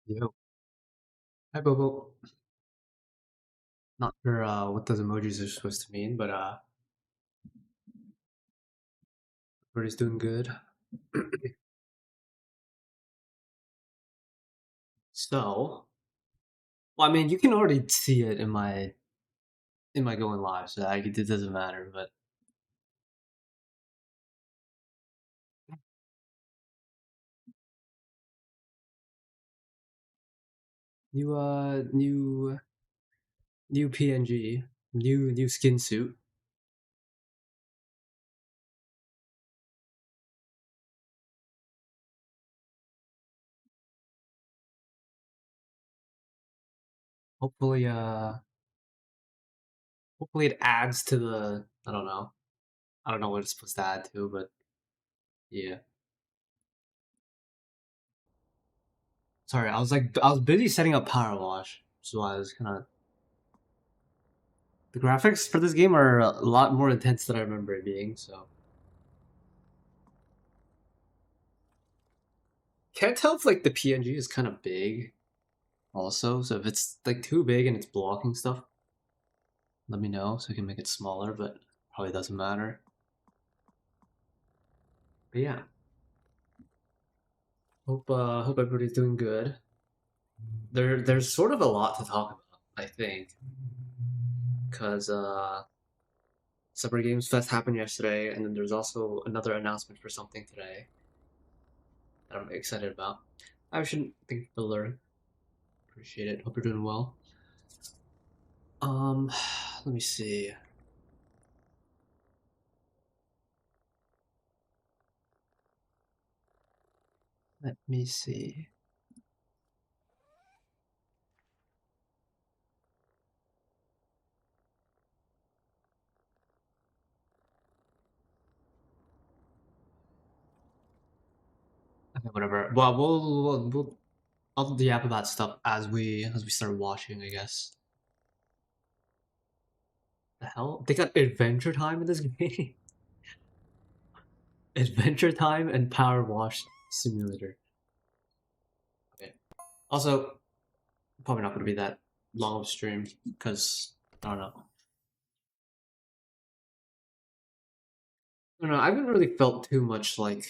Yo. Hi, Bobo. Not sure what those emojis are supposed to mean, but everybody's doing good. So, well, I mean, you can already see it in my going live, so it doesn't matter. But new PNG, new skin suit. Hopefully, hopefully it adds to the. I don't know what it's supposed to add to, but yeah. Sorry, I was busy setting up Powerwash, so I was kind of. The graphics for this game are a lot more intense than I remember it being, so. Can't tell if like the PNG is kind of big also, so if it's like too big and it's blocking stuff, let me know so I can make it smaller, but probably doesn't matter. But yeah. Hope everybody's doing good. There's sort of a lot to talk about, I think. Cause Summer Games Fest happened yesterday, and then there's also another announcement for something today that I'm excited about. I shouldn't think the learn. Appreciate it. Hope you're doing well. Um let me see. Let me see. Okay, whatever. Well, we'll I'll yap about stuff as we start watching, I guess. The hell? They got Adventure Time in this game? Adventure Time and Power Wash Simulator. Okay. Also, probably not gonna be that long of a stream because I don't know. I don't know. I haven't really felt too much like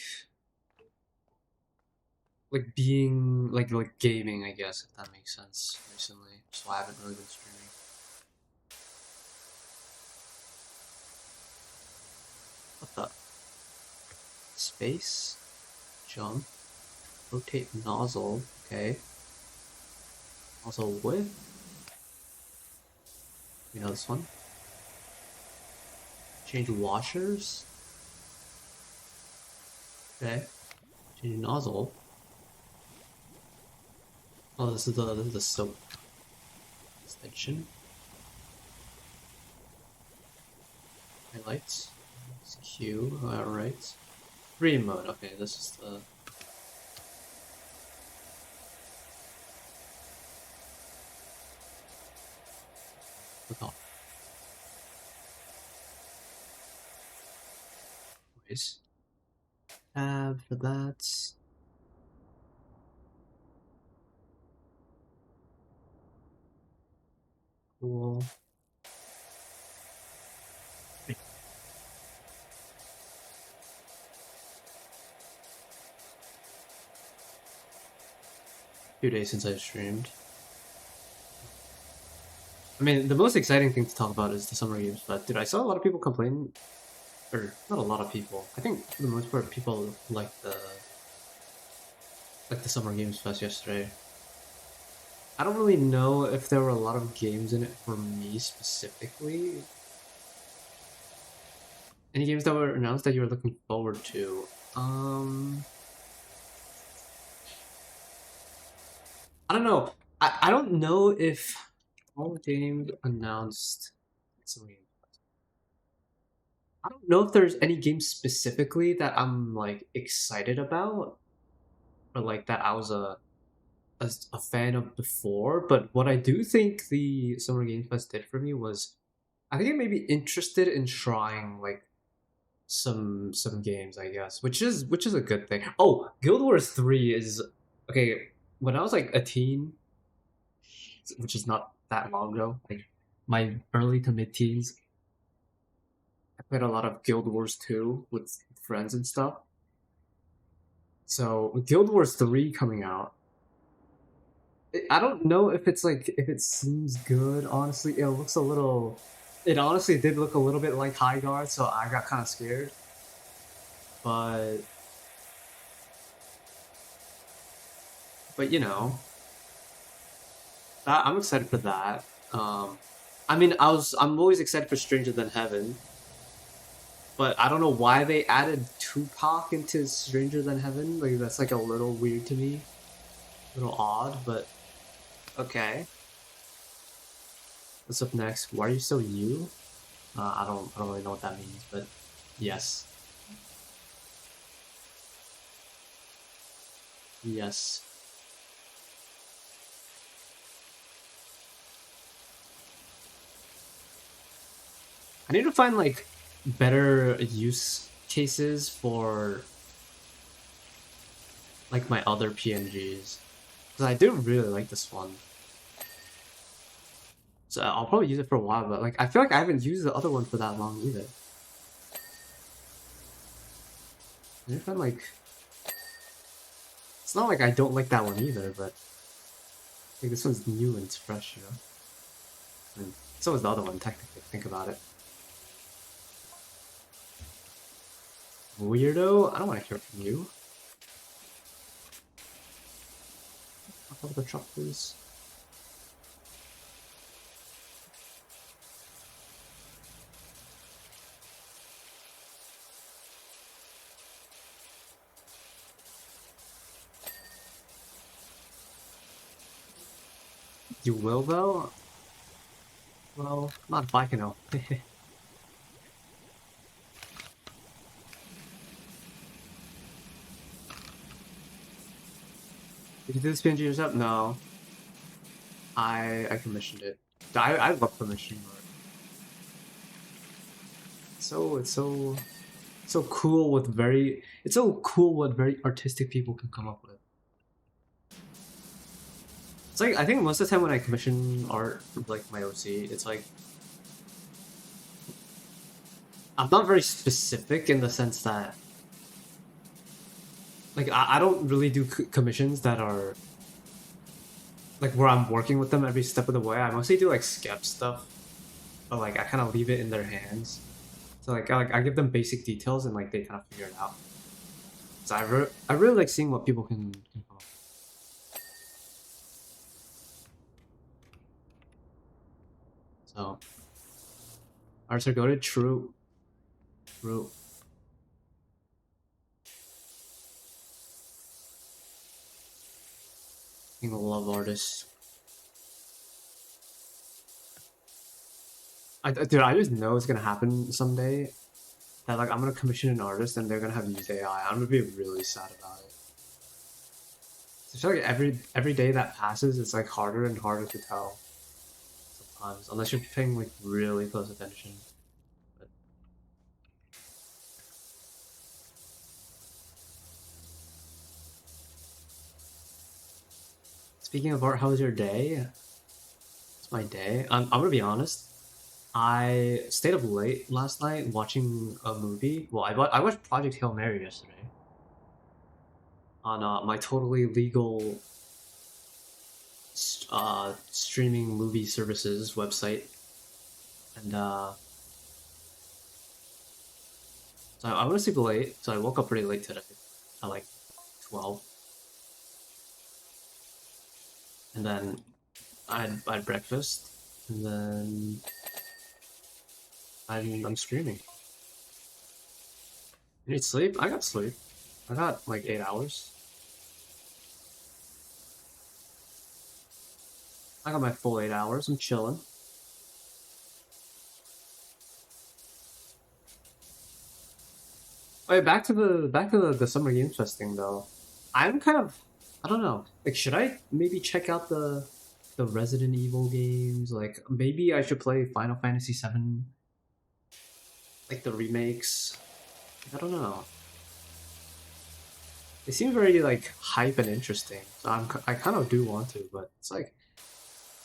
being like gaming, I guess, if that makes sense, recently. So I haven't really been streaming. What the space? Jump. Rotate nozzle. Okay. Also width. You know this one? Change washers. Okay. Change nozzle. Oh, this is the soap extension. Highlights. It's Q. Alright. Free mode. Okay, this is the. Look off. Nice. Tab for that. Cool. Few days since I streamed. I mean, the most exciting thing to talk about is the summer games, but dude, I saw a lot of people complain, or not a lot of people. I think for the most part, people like the summer games fest yesterday. I don't really know if there were a lot of games in it for me specifically. Any games that were announced that you were looking forward to? I don't know. I don't know if all games announced. I don't know if there's any games specifically that I'm like excited about, or like that I was a fan of before. But what I do think the Summer Game Fest did for me was, I think it made me interested in trying like some games, I guess, which is a good thing. Oh, Guild Wars 3 is okay. when I was like a teen, which is not that long ago, like my early to mid teens, I played a lot of Guild Wars 2 with friends and stuff. So with Guild Wars 3 coming out, I don't know if it's like if it seems good. Honestly, it looks a little. It honestly did look a little bit like High Guard, so I got kind of scared. But you know, I'm excited for that. I mean, I'm always excited for Stranger Than Heaven, but I don't know why they added Tupac into Stranger Than Heaven. Like that's like a little weird to me, a little odd, but okay. What's up next? Why are you so you? I don't really know what that means, but yes, yes. I need to find like better use cases for like my other PNGs because I do really like this one. So I'll probably use it for a while, but like I feel like I haven't used the other one for that long either. I find like it's not like I don't like that one either, but like this one's new and it's fresh, you know. And so is the other one technically. Think about it. Weirdo, I don't want to hear from you. I'll cover the truck, please. You will though? Well, not if I can help. Did you do this PNG yourself? No. I commissioned it. I love commissioning art. It's so cool with very it's so cool what very artistic people can come up with. It's like I think most of the time when I commission art for like my OC, it's like I'm not very specific in the sense that like I don't really do commissions that are like where I'm working with them every step of the way. I mostly do like sketch stuff, but like I kind of leave it in their hands. So like I give them basic details and like they kind of figure it out. So I really like seeing what people can come up with. So arts are goated. True. True. I love artists. Dude, I just know it's gonna happen someday. That like I'm gonna commission an artist and they're gonna have used AI. I'm gonna be really sad about it. I feel like every day that passes, it's like harder and harder to tell. Sometimes, unless you're paying like really close attention. But... Speaking of art, how was your day? It's my day. I'm gonna be honest. I stayed up late last night watching a movie. Well, I watched Project Hail Mary yesterday on my totally legal streaming movie services website, and so I went to sleep late. So I woke up pretty late today, at like 12, and then I had breakfast, and then I'm streaming. You need sleep? I got sleep. I got like 8 hours. I got my full 8 hours. I'm chilling. Wait, back to the Summer Games Fest thing though. I'm kind of I don't know. Like, should I maybe check out the Resident Evil games? Like, maybe I should play Final Fantasy VII. Like the remakes. I don't know. It seems very like hype and interesting. So I kind of do want to, but it's like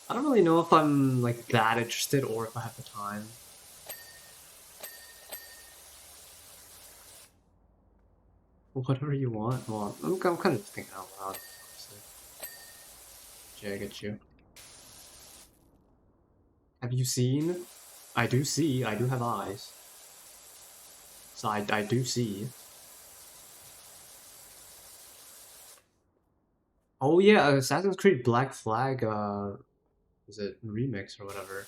I don't really know if I'm like that interested or if I have the time. Whatever you want. Well, I'm kind of thinking out loud. Honestly. Yeah, I get you. Have you seen? I do see. I do have eyes. So I do see. Oh yeah, Assassin's Creed Black Flag. Is it remix or whatever?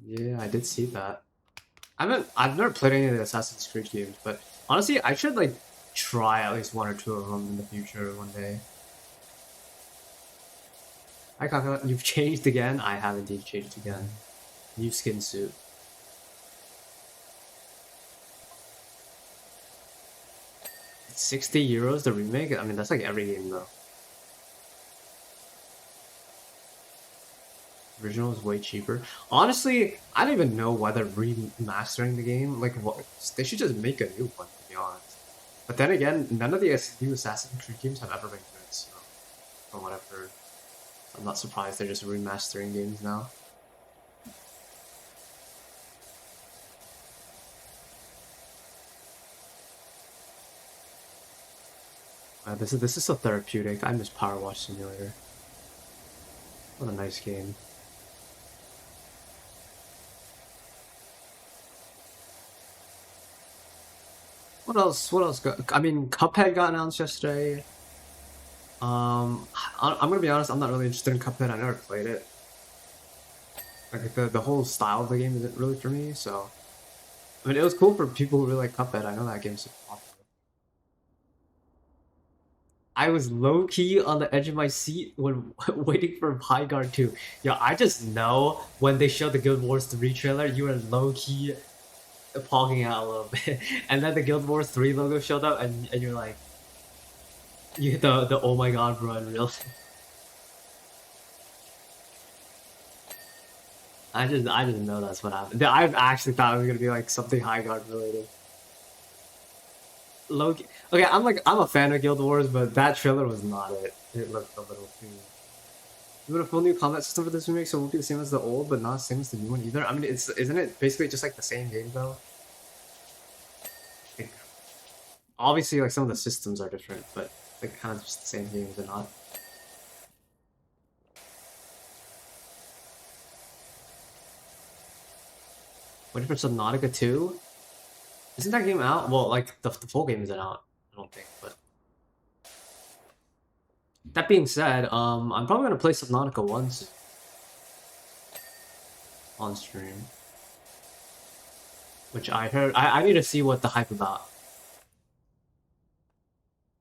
Yeah, I did see that. I've never played any of the Assassin's Creed games, but honestly, I should like try at least one or two of them in the future one day. Hi Kaka, you've changed again? I have indeed changed again. New skin suit. 60 euros the remake? I mean, that's like every game though. Original is way cheaper. Honestly, I don't even know why they're remastering the game. Like, what? They should just make a new one, to be honest. But then again, none of the new Assassin's Creed games have ever been good, so from what I've heard. I'm not surprised they're just remastering games now. This is so therapeutic. I miss Powerwash Simulator. What a nice game. What else? What else? I mean, Cuphead got announced yesterday. I'm gonna be honest. I'm not really interested in Cuphead. I never played it. Like the whole style of the game isn't really for me. So, I mean, it was cool for people who really like Cuphead. I know that game's super popular. I was low key on the edge of my seat when waiting for Guard 2. Yo, I just know when they showed the Guild Wars 3 trailer, you were low key pogging out a little bit, and then the Guild Wars 3 logo showed up, and you're like, you hit the oh my god, bro, in real. I didn't know that's what happened. I actually thought it was gonna be like something High Guard related. Loki. Okay, I'm a fan of Guild Wars, but that trailer was not it. It looked a little too. You want a full new combat system for this remake, so it won't be the same as the old, but not the same as the new one either. I mean, isn't it basically just like the same game though? Like, obviously, like some of the systems are different, but like kind of just the same game, is it not? Waiting for Subnautica 2? Isn't that game out? Well, like the full game isn't out, I don't think. But that being said, I'm probably gonna play Subnautica once on stream, which I heard. I need to see what the hype about.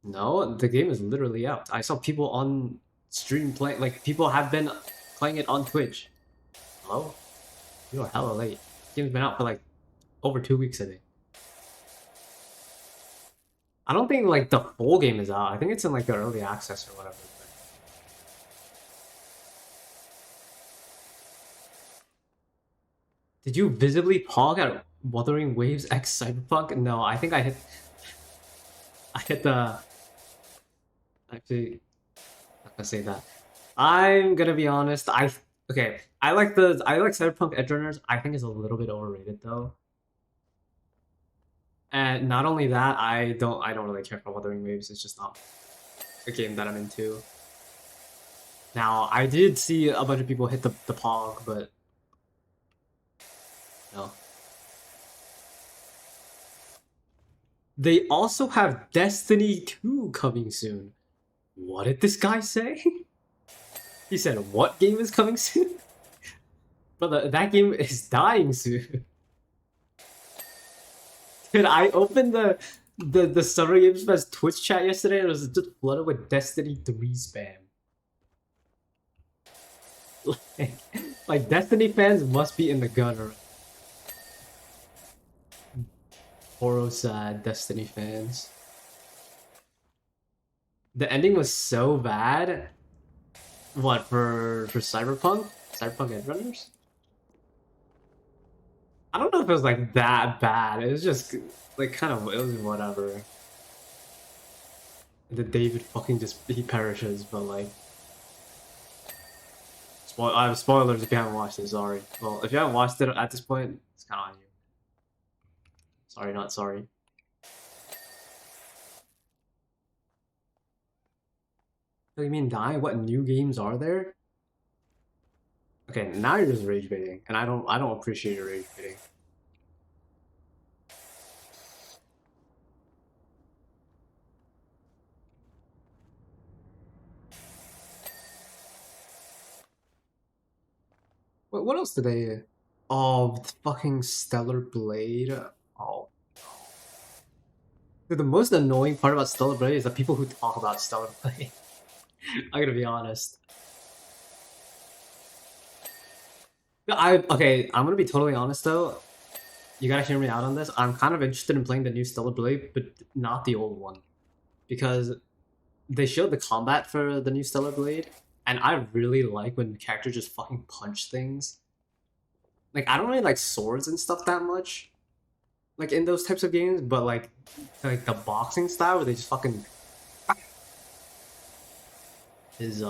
No, the game is literally out. I saw people on stream playing. Like people have been playing it on Twitch. Hello, you are hella late. The game's been out for like over 2 weeks, I think. I don't think like the full game is out. I think it's in like the early access or whatever. Did you visibly pog at Wuthering Waves X Cyberpunk? No, I think I hit the. Actually, I'm not gonna say that. I'm gonna be honest. Okay. I like Cyberpunk Edgerunners. I think it's a little bit overrated though. And not only that, I don't really care for Wuthering Waves. It's just not a game that I'm into. Now, I did see a bunch of people hit the pog, but no. They also have Destiny 2 coming soon. What did this guy say? He said, what game is coming soon? Brother, that game is dying soon. Dude, I opened the Summer Games Fest Twitch chat yesterday and it was just flooded with Destiny 3 spam. Like Destiny fans must be in the gutter. Horror sad Destiny fans. The ending was so bad. What for Cyberpunk? Cyberpunk Edgerunners? I don't know if it was like that bad. It was just like kind of it was whatever. And then David fucking he perishes, but like... I have spoilers if you haven't watched it, sorry. Well, if you haven't watched it at this point, it's kind of on you. Sorry, not sorry. What do you mean die? What new games are there? Okay, now you're just rage baiting, and I don't appreciate your rage baiting. What else did they? Oh, fucking Stellar Blade. Oh. Dude, the most annoying part about Stellar Blade is the people who talk about Stellar Blade. I'm gonna be honest. Okay, I'm gonna be totally honest though. You gotta hear me out on this. I'm kind of interested in playing the new Stellar Blade, but not the old one. Because they showed the combat for the new Stellar Blade, and I really like when characters just fucking punch things. Like, I don't really like swords and stuff that much, like in those types of games, but like the boxing style where they just fucking is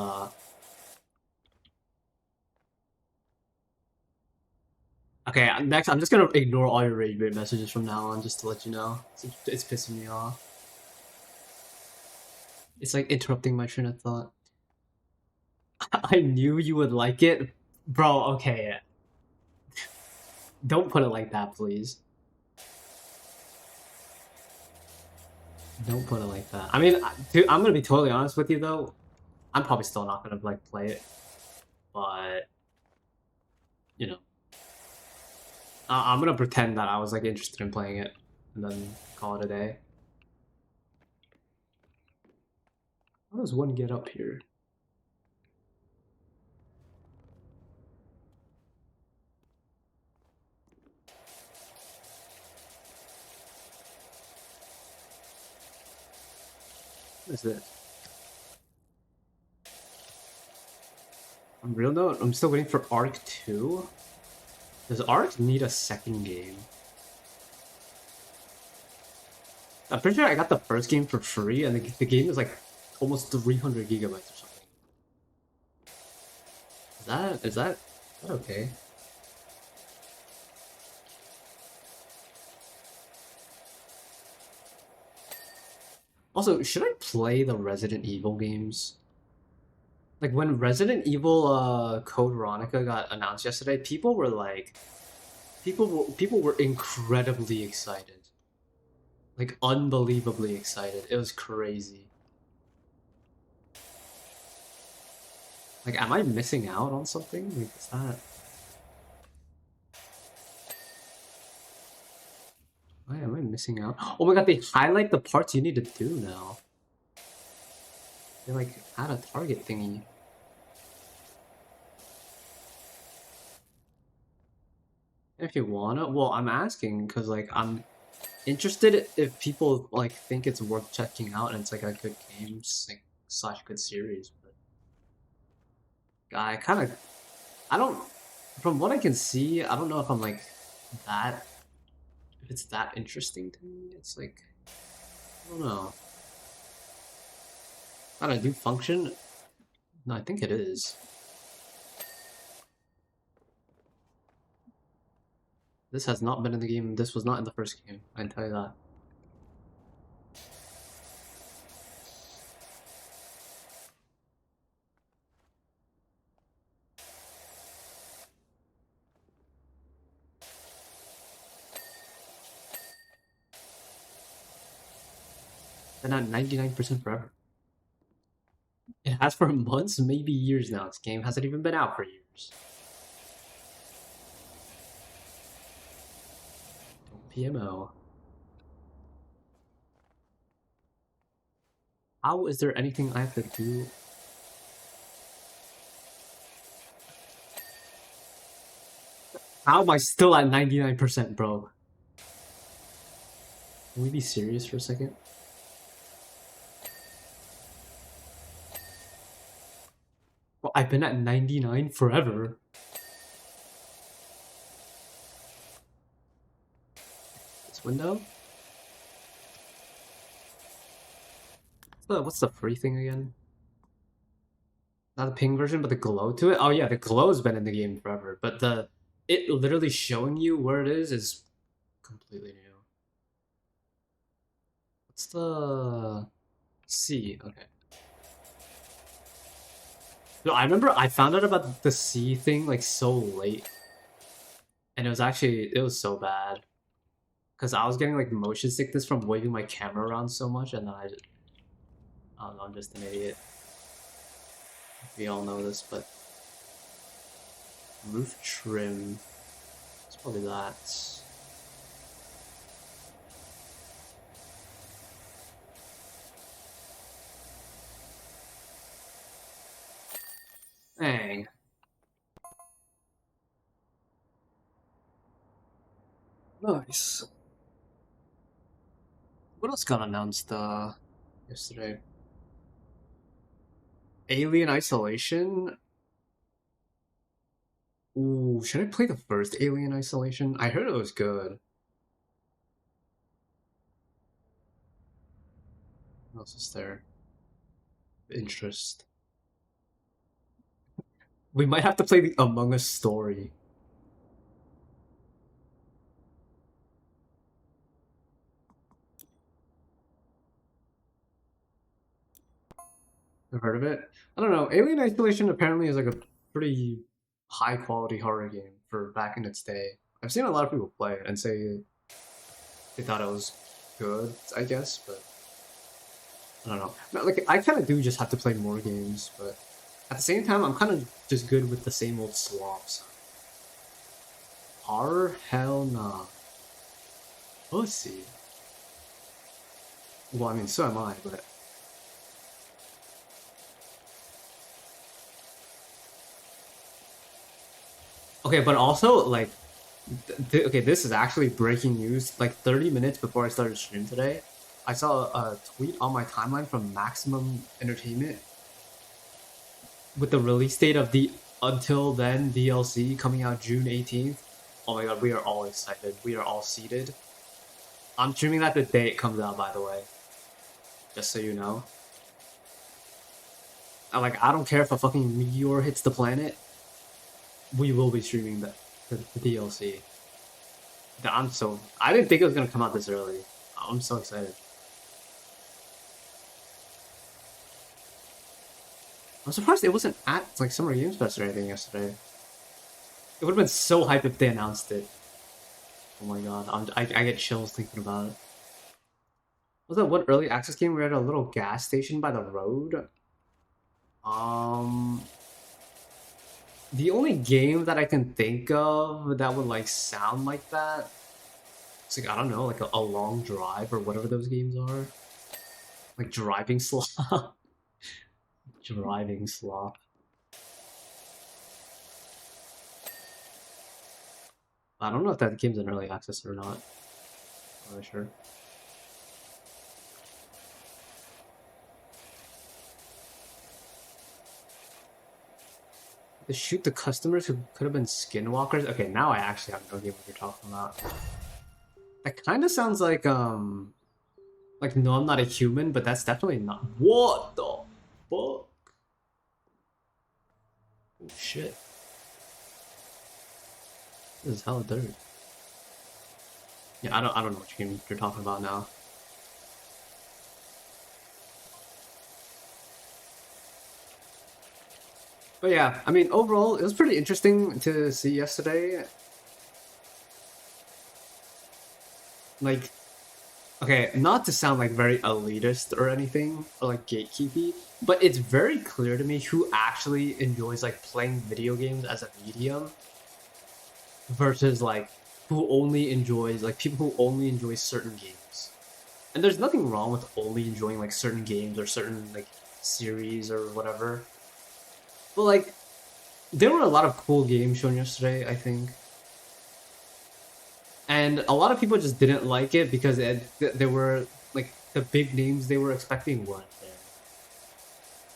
okay. Next, I'm just gonna ignore all your rage bait messages from now on, just to let you know. It's pissing me off. It's like interrupting my train of thought. I knew you would like it, bro. Okay, don't put it like that, please. Don't put it like that. I mean, dude, I'm gonna be totally honest with you though. I'm probably still not gonna like play it, but you know, I'm gonna pretend that I was like interested in playing it, and then call it a day. How does one get up here? What is this? On real note, I'm still waiting for Arc 2. Does Arc need a second game? I'm pretty sure I got the first game for free, and the game is like almost 300 gigabytes or something. Is that okay? Also, should I play the Resident Evil games? Like when Resident Evil Code Veronica got announced yesterday, people were like, people were incredibly excited, like unbelievably excited. It was crazy. Like, am I missing out on something? Like, is that? Why am I missing out? Oh my god, they highlight the parts you need to do now. They like add a target thingy. If you wanna, well, I'm asking because like I'm interested if people like think it's worth checking out and it's like a good game, like slash good series. But I kind of, I don't. From what I can see, I don't know if I'm like that. If it's that interesting to me, it's like I don't know. How do function? No, I think it is. This has not been in the game. This was not in the first game. I can tell you that. Been at 99% forever. It has for months, maybe years now. This game hasn't even been out for years. Don't PMO. How is there anything I have to do? How am I still at 99%, bro? Can we be serious for a second? Well, I've been at 99 forever. This window? What's the free thing again? Not the ping version, but the glow to it? Oh yeah, the glow's been in the game forever, but it literally showing you where it is completely new. What's the C? Okay. No, I remember I found out about the C thing like so late. And it was so bad. Because I was getting like motion sickness from waving my camera around so much, and then I don't know, I'm just an idiot. We all know this, but roof trim. It's probably that. Dang. Nice. What else got announced yesterday? Alien Isolation? Ooh, should I play the first Alien Isolation? I heard it was good. What else is there? Interest. We might have to play the Among Us story. I've heard of it. I don't know. Alien Isolation apparently is like a pretty high quality horror game for back in its day. I've seen a lot of people play it and say they thought it was good, I guess, but I don't know. Like I kind of do just have to play more games, but at the same time, I'm kind of just good with the same old slops. Horror? Hell nah. Pussy. Well, I mean, so am I, but okay, but also like, okay, this is actually breaking news. Like 30 minutes before I started stream today, I saw a tweet on my timeline from Maximum Entertainment with the release date of the Until Then DLC coming out June 18th. Oh my god, we are all excited. We are all seated. I'm streaming that the day it comes out, by the way. Just so you know. I don't care if a fucking meteor hits the planet. We will be streaming the DLC. I didn't think it was gonna come out this early. I'm so excited. I'm surprised it wasn't at like Summer Games Fest or anything yesterday. It would have been so hype if they announced it. Oh my god, I get chills thinking about it. Was that one early access game? We were at a little gas station by the road. The only game that I can think of that would like sound like that, it's like I don't know, like a long drive or whatever those games are, like driving slot. Driving slot. I don't know if that game's in early access or not. I'm not sure. To shoot the customers who could have been skinwalkers. Okay, now I actually have no idea what you're talking about. That kind of sounds like no, I'm not a human, but that's definitely not. What the fuck? Oh shit! This is hella dirt. Yeah, I don't know what game you're talking about now. But yeah, I mean, overall, it was pretty interesting to see yesterday. Like, okay, not to sound like very elitist or anything, or like gatekeepy, but it's very clear to me who actually enjoys like playing video games as a medium versus like who only enjoys like people who only enjoy certain games. And there's nothing wrong with only enjoying like certain games or certain like series or whatever. But like there were a lot of cool games shown yesterday, I think. And a lot of people just didn't like it because they were like the big names they were expecting weren't there.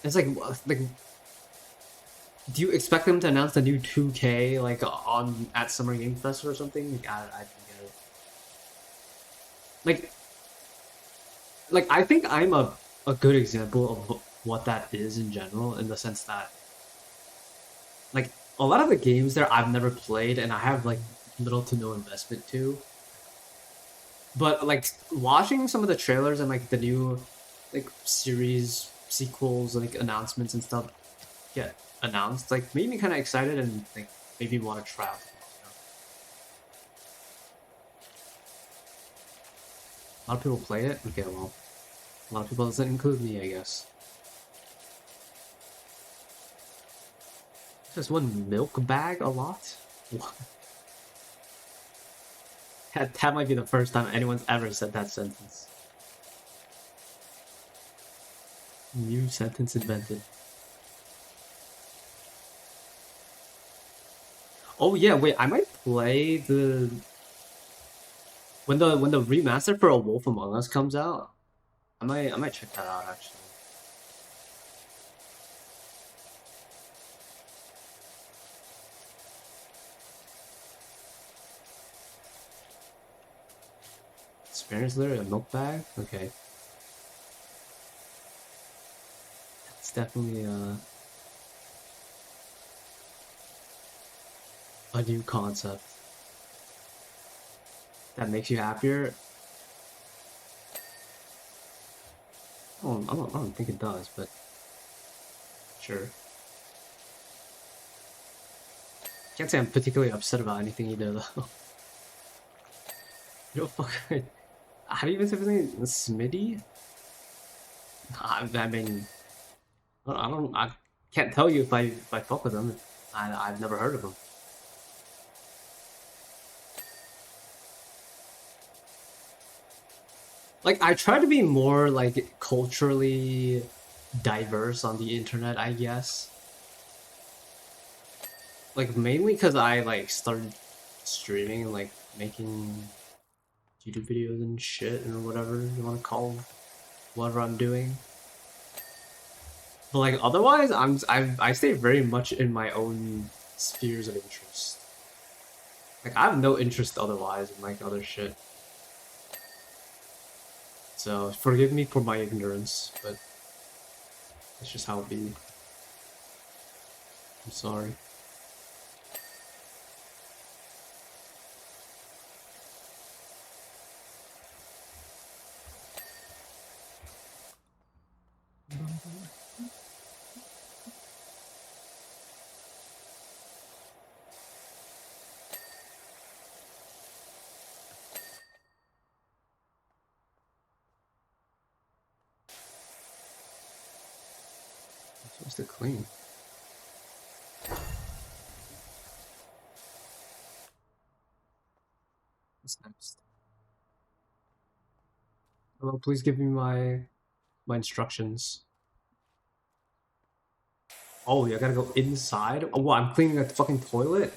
It's like do you expect them to announce the new 2K like on at Summer Game Fest or something? Like, I don't get it. Like I think I'm a a good example of what that is in general, in the sense that like a lot of the games there I've never played and I have like little to no investment to. But like watching some of the trailers and like the new like series sequels like announcements and stuff get announced like made me kind of excited and like maybe want to try out. A lot of people play it. Okay, well, a lot of people doesn't include me, I guess. Just one milk bag a lot. That might be the first time anyone's ever said that sentence. New sentence invented. Oh yeah, wait, I might play the when the remaster for A Wolf Among Us comes out. I might check that out actually. Experience literally a milk bag? Okay. It's definitely a new concept that makes you happier. I don't think it does, but sure. Can't say I'm particularly upset about anything either, though. You know, fuck. How do you even say his name? Smitty? I mean, I can't tell you if I fuck with him. I've never heard of him. Like, I try to be more like culturally diverse on the internet, I guess. Like mainly because I like started streaming and like making YouTube videos and shit and whatever you want to call whatever I'm doing. But like otherwise, I stay very much in my own spheres of interest. Like I have no interest otherwise in like other shit. So forgive me for my ignorance, but it's just how it be. I'm sorry. I'm supposed to clean. What's next? Hello, please give me my instructions. Oh, yeah, I gotta go inside. Oh, what? I'm cleaning a fucking toilet.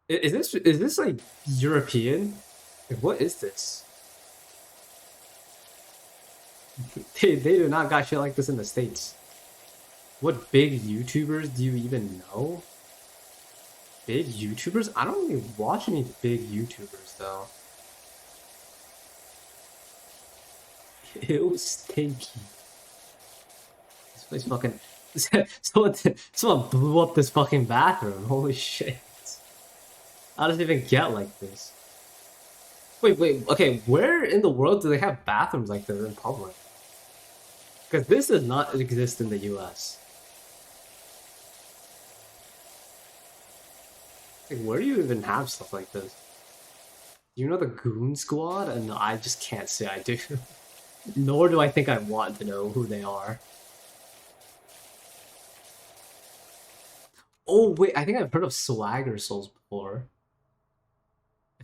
Is this like European? Like, what is this? They do not got shit like this in the States. What big YouTubers do you even know? Big YouTubers? I don't really watch any big YouTubers though. Ew, stinky. This place fucking. Someone blew up this fucking bathroom. Holy shit. How does it even get like this? Wait. Okay, where in the world do they have bathrooms like this in public? Because this does not exist in the US. Like, where do you even have stuff like this? Do you know the Goon Squad? And I just can't say I do. Nor do I think I want to know who they are. Oh, wait, I think I've heard of Swagger Souls before.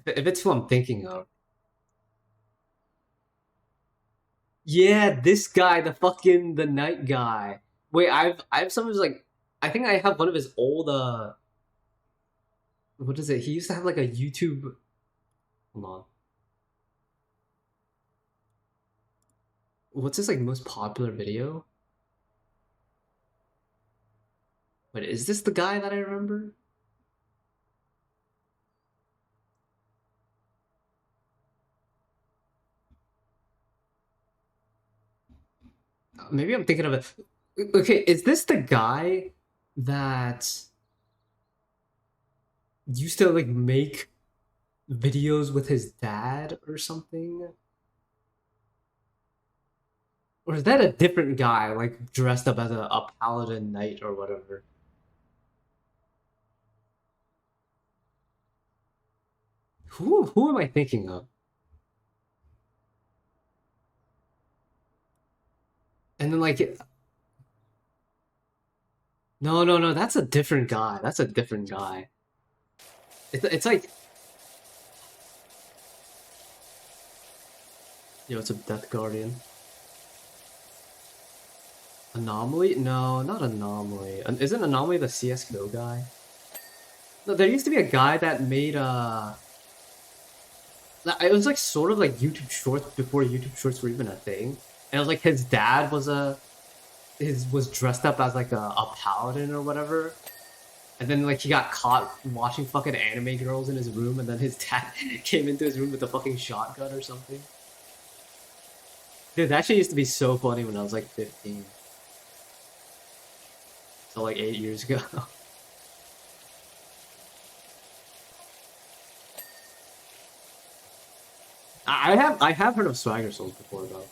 If it's who I'm thinking of. Yeah, this guy, the night guy. Wait, I have some of his like I think I have one of his old what is it? He used to have like a YouTube. Hold on. What's his like most popular video? Wait, is this the guy that I remember? maybe I'm thinking of it. Okay, is this the guy that used to like make videos with his dad or something? Or is that a different guy, like dressed up as a paladin knight or whatever? Who am I thinking of? And then like no, that's a different guy. That's a different guy. It's like yo, it's a Death Guardian. Anomaly? No, not Anomaly. Isn't Anomaly the CS:GO guy? No, there used to be a guy that made it was like sort of like YouTube Shorts before YouTube Shorts were even a thing. And it was like his dad was dressed up as like a paladin or whatever. And then like he got caught watching fucking anime girls in his room, and then his dad came into his room with a fucking shotgun or something. Dude, that shit used to be so funny when I was like 15. So like 8 years ago. I have heard of Swagger Souls before though.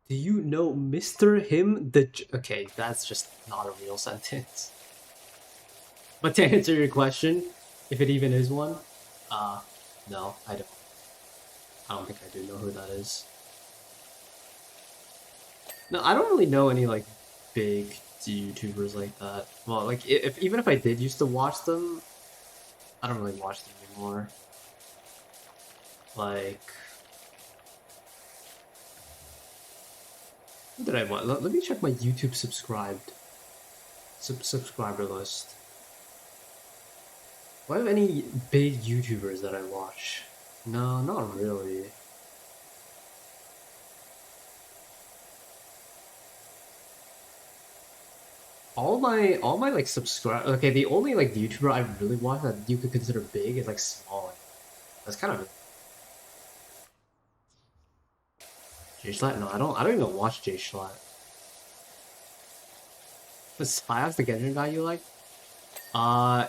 Do you know Mr. Him the okay, that's just not a real sentence. But to answer your question, if it even is one, uh no, I don't. I don't think I do know who that is. No, I don't really know any like big YouTubers like that. Well, like if even if I did used to watch them, I don't really watch them anymore. Like, who did I watch? Let me check my YouTube subscriber list. Do I have any big YouTubers that I watch? No, not really. All my like subscribe. Okay, the only like YouTuber I really watch that you could consider big is like Small. That's kind of J Schlatt. No, I don't even watch J Schlatt. The Spy's the Genshin guy you like?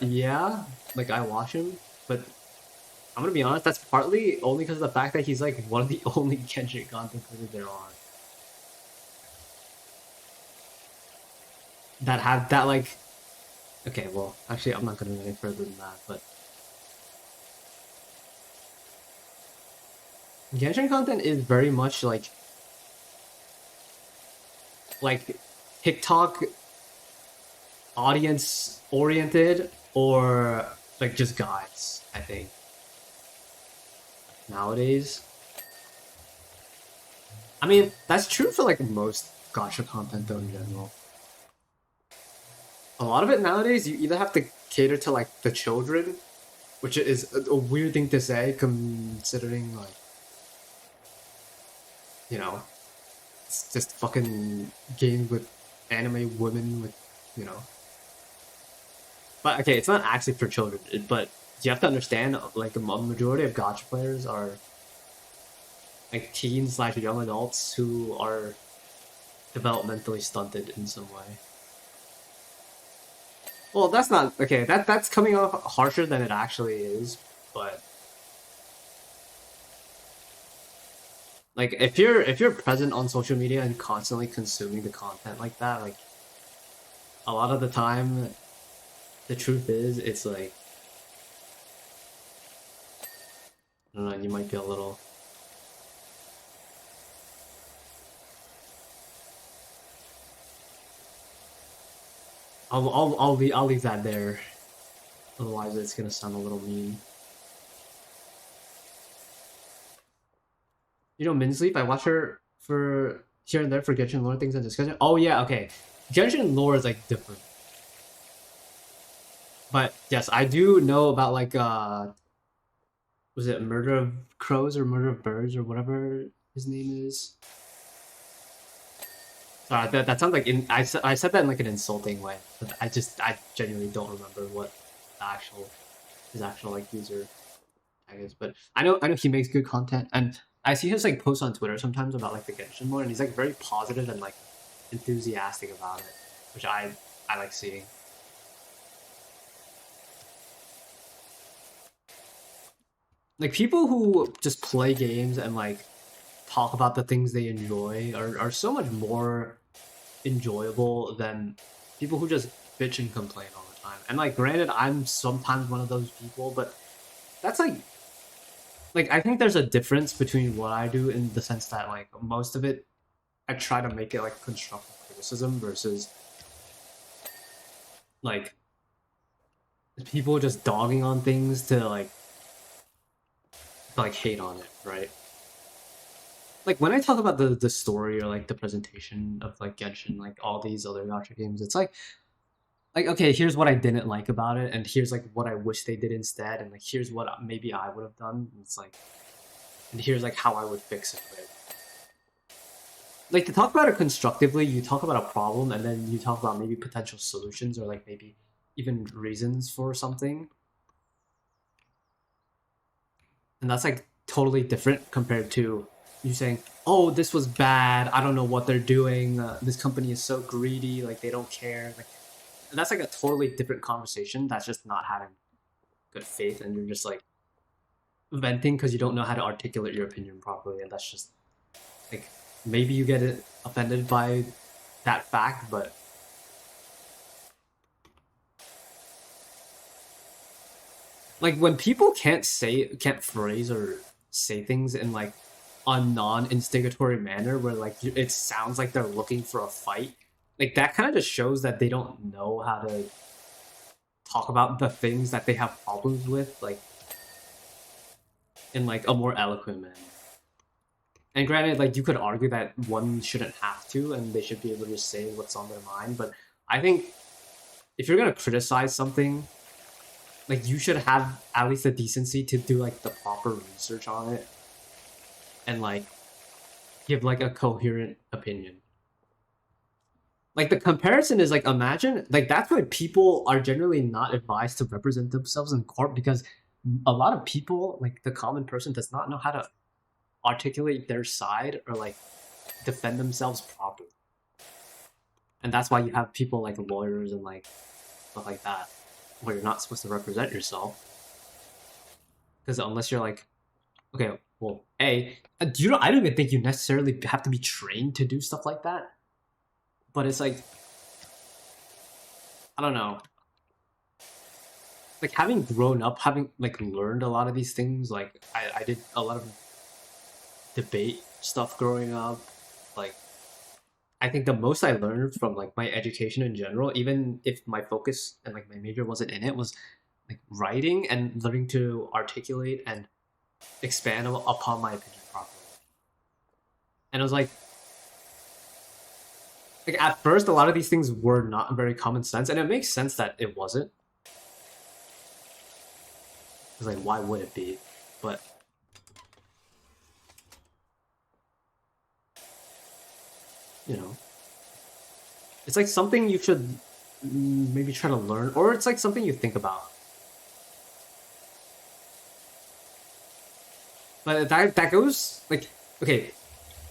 Yeah, like I watch him, but I'm gonna be honest. That's partly only because of the fact that he's like one of the only Genshin content creators there are that have that like. Okay, well, actually, I'm not gonna go any further than that, but Genshin content is very much like TikTok audience oriented or like just guides, I think. Nowadays. I mean, that's true for like most gacha content though in general. A lot of it nowadays you either have to cater to like the children, which is a weird thing to say considering like you know, it's just fucking games with anime women with you know. But okay, it's not actually for children, but you have to understand like a majority of gacha players are like teens slash young adults who are developmentally stunted in some way. Well, that's not okay. That's coming off harsher than it actually is, but like if you're present on social media and constantly consuming the content like that, like a lot of the time, the truth is it's like I don't know. You might be a little. I'll leave that there. Otherwise, it's gonna sound a little mean. You know, Minsleep, I watch her for here and there for Genshin lore things and discussion. Oh yeah, okay. Genshin lore is like different. But yes, I do know about like was it Murder of Crows or Murder of Birds or whatever his name is. Sorry, that sounds like I said that in like an insulting way. But I genuinely don't remember what the actual his actual like user I guess, but I know he makes good content, and I see his like posts on Twitter sometimes about like the Genshin mode, and he's like very positive and like enthusiastic about it, which I like seeing. Like people who just play games and like talk about the things they enjoy are so much more enjoyable than people who just bitch and complain all the time. And like granted, I'm sometimes one of those people, but that's like I think there's a difference between what I do in the sense that like most of it I try to make it like constructive criticism versus like people just dogging on things to like hate on it, right? Like when I talk about the story or like the presentation of like Genshin, like all these other gacha games, it's like okay, here's what I didn't like about it, and here's like what I wish they did instead, and like here's what maybe I would have done. And it's like, and here's like how I would fix it. Right? Like to talk about it constructively, you talk about a problem, and then you talk about maybe potential solutions or like maybe even reasons for something, and that's like totally different compared to you saying, "Oh, this was bad. I don't know what they're doing. This company is so greedy. Like they don't care." Like and that's like a totally different conversation. That's just not having good faith, and you're just like venting because you don't know how to articulate your opinion properly, and that's just like maybe you get offended by that fact, but like when people can't phrase or say things in like a non-instigatory manner where like it sounds like they're looking for a fight, like that kind of just shows that they don't know how to talk about the things that they have problems with like in like a more eloquent manner. And granted, like you could argue that one shouldn't have to and they should be able to just say what's on their mind, but I think if you're gonna criticize something, like you should have at least the decency to do like the proper research on it and like give like a coherent opinion. Like the comparison is like imagine like that's why people are generally not advised to represent themselves in court because a lot of people like the common person does not know how to articulate their side or like defend themselves properly. And that's why you have people like lawyers and like stuff like that where you're not supposed to represent yourself. Because unless you're like, okay, well, do you know? I don't even think you necessarily have to be trained to do stuff like that. But it's like, I don't know. Like having grown up, having like learned a lot of these things, like I did a lot of debate stuff growing up. Like I think the most I learned from like my education in general, even if my focus and like my major wasn't in it, was like writing and learning to articulate and expand upon my opinion properly. And it was like at first a lot of these things were not very common sense, and it makes sense that it wasn't. It's like why would it be? But you know, it's like something you should maybe try to learn, or it's like something you think about. But that goes like okay,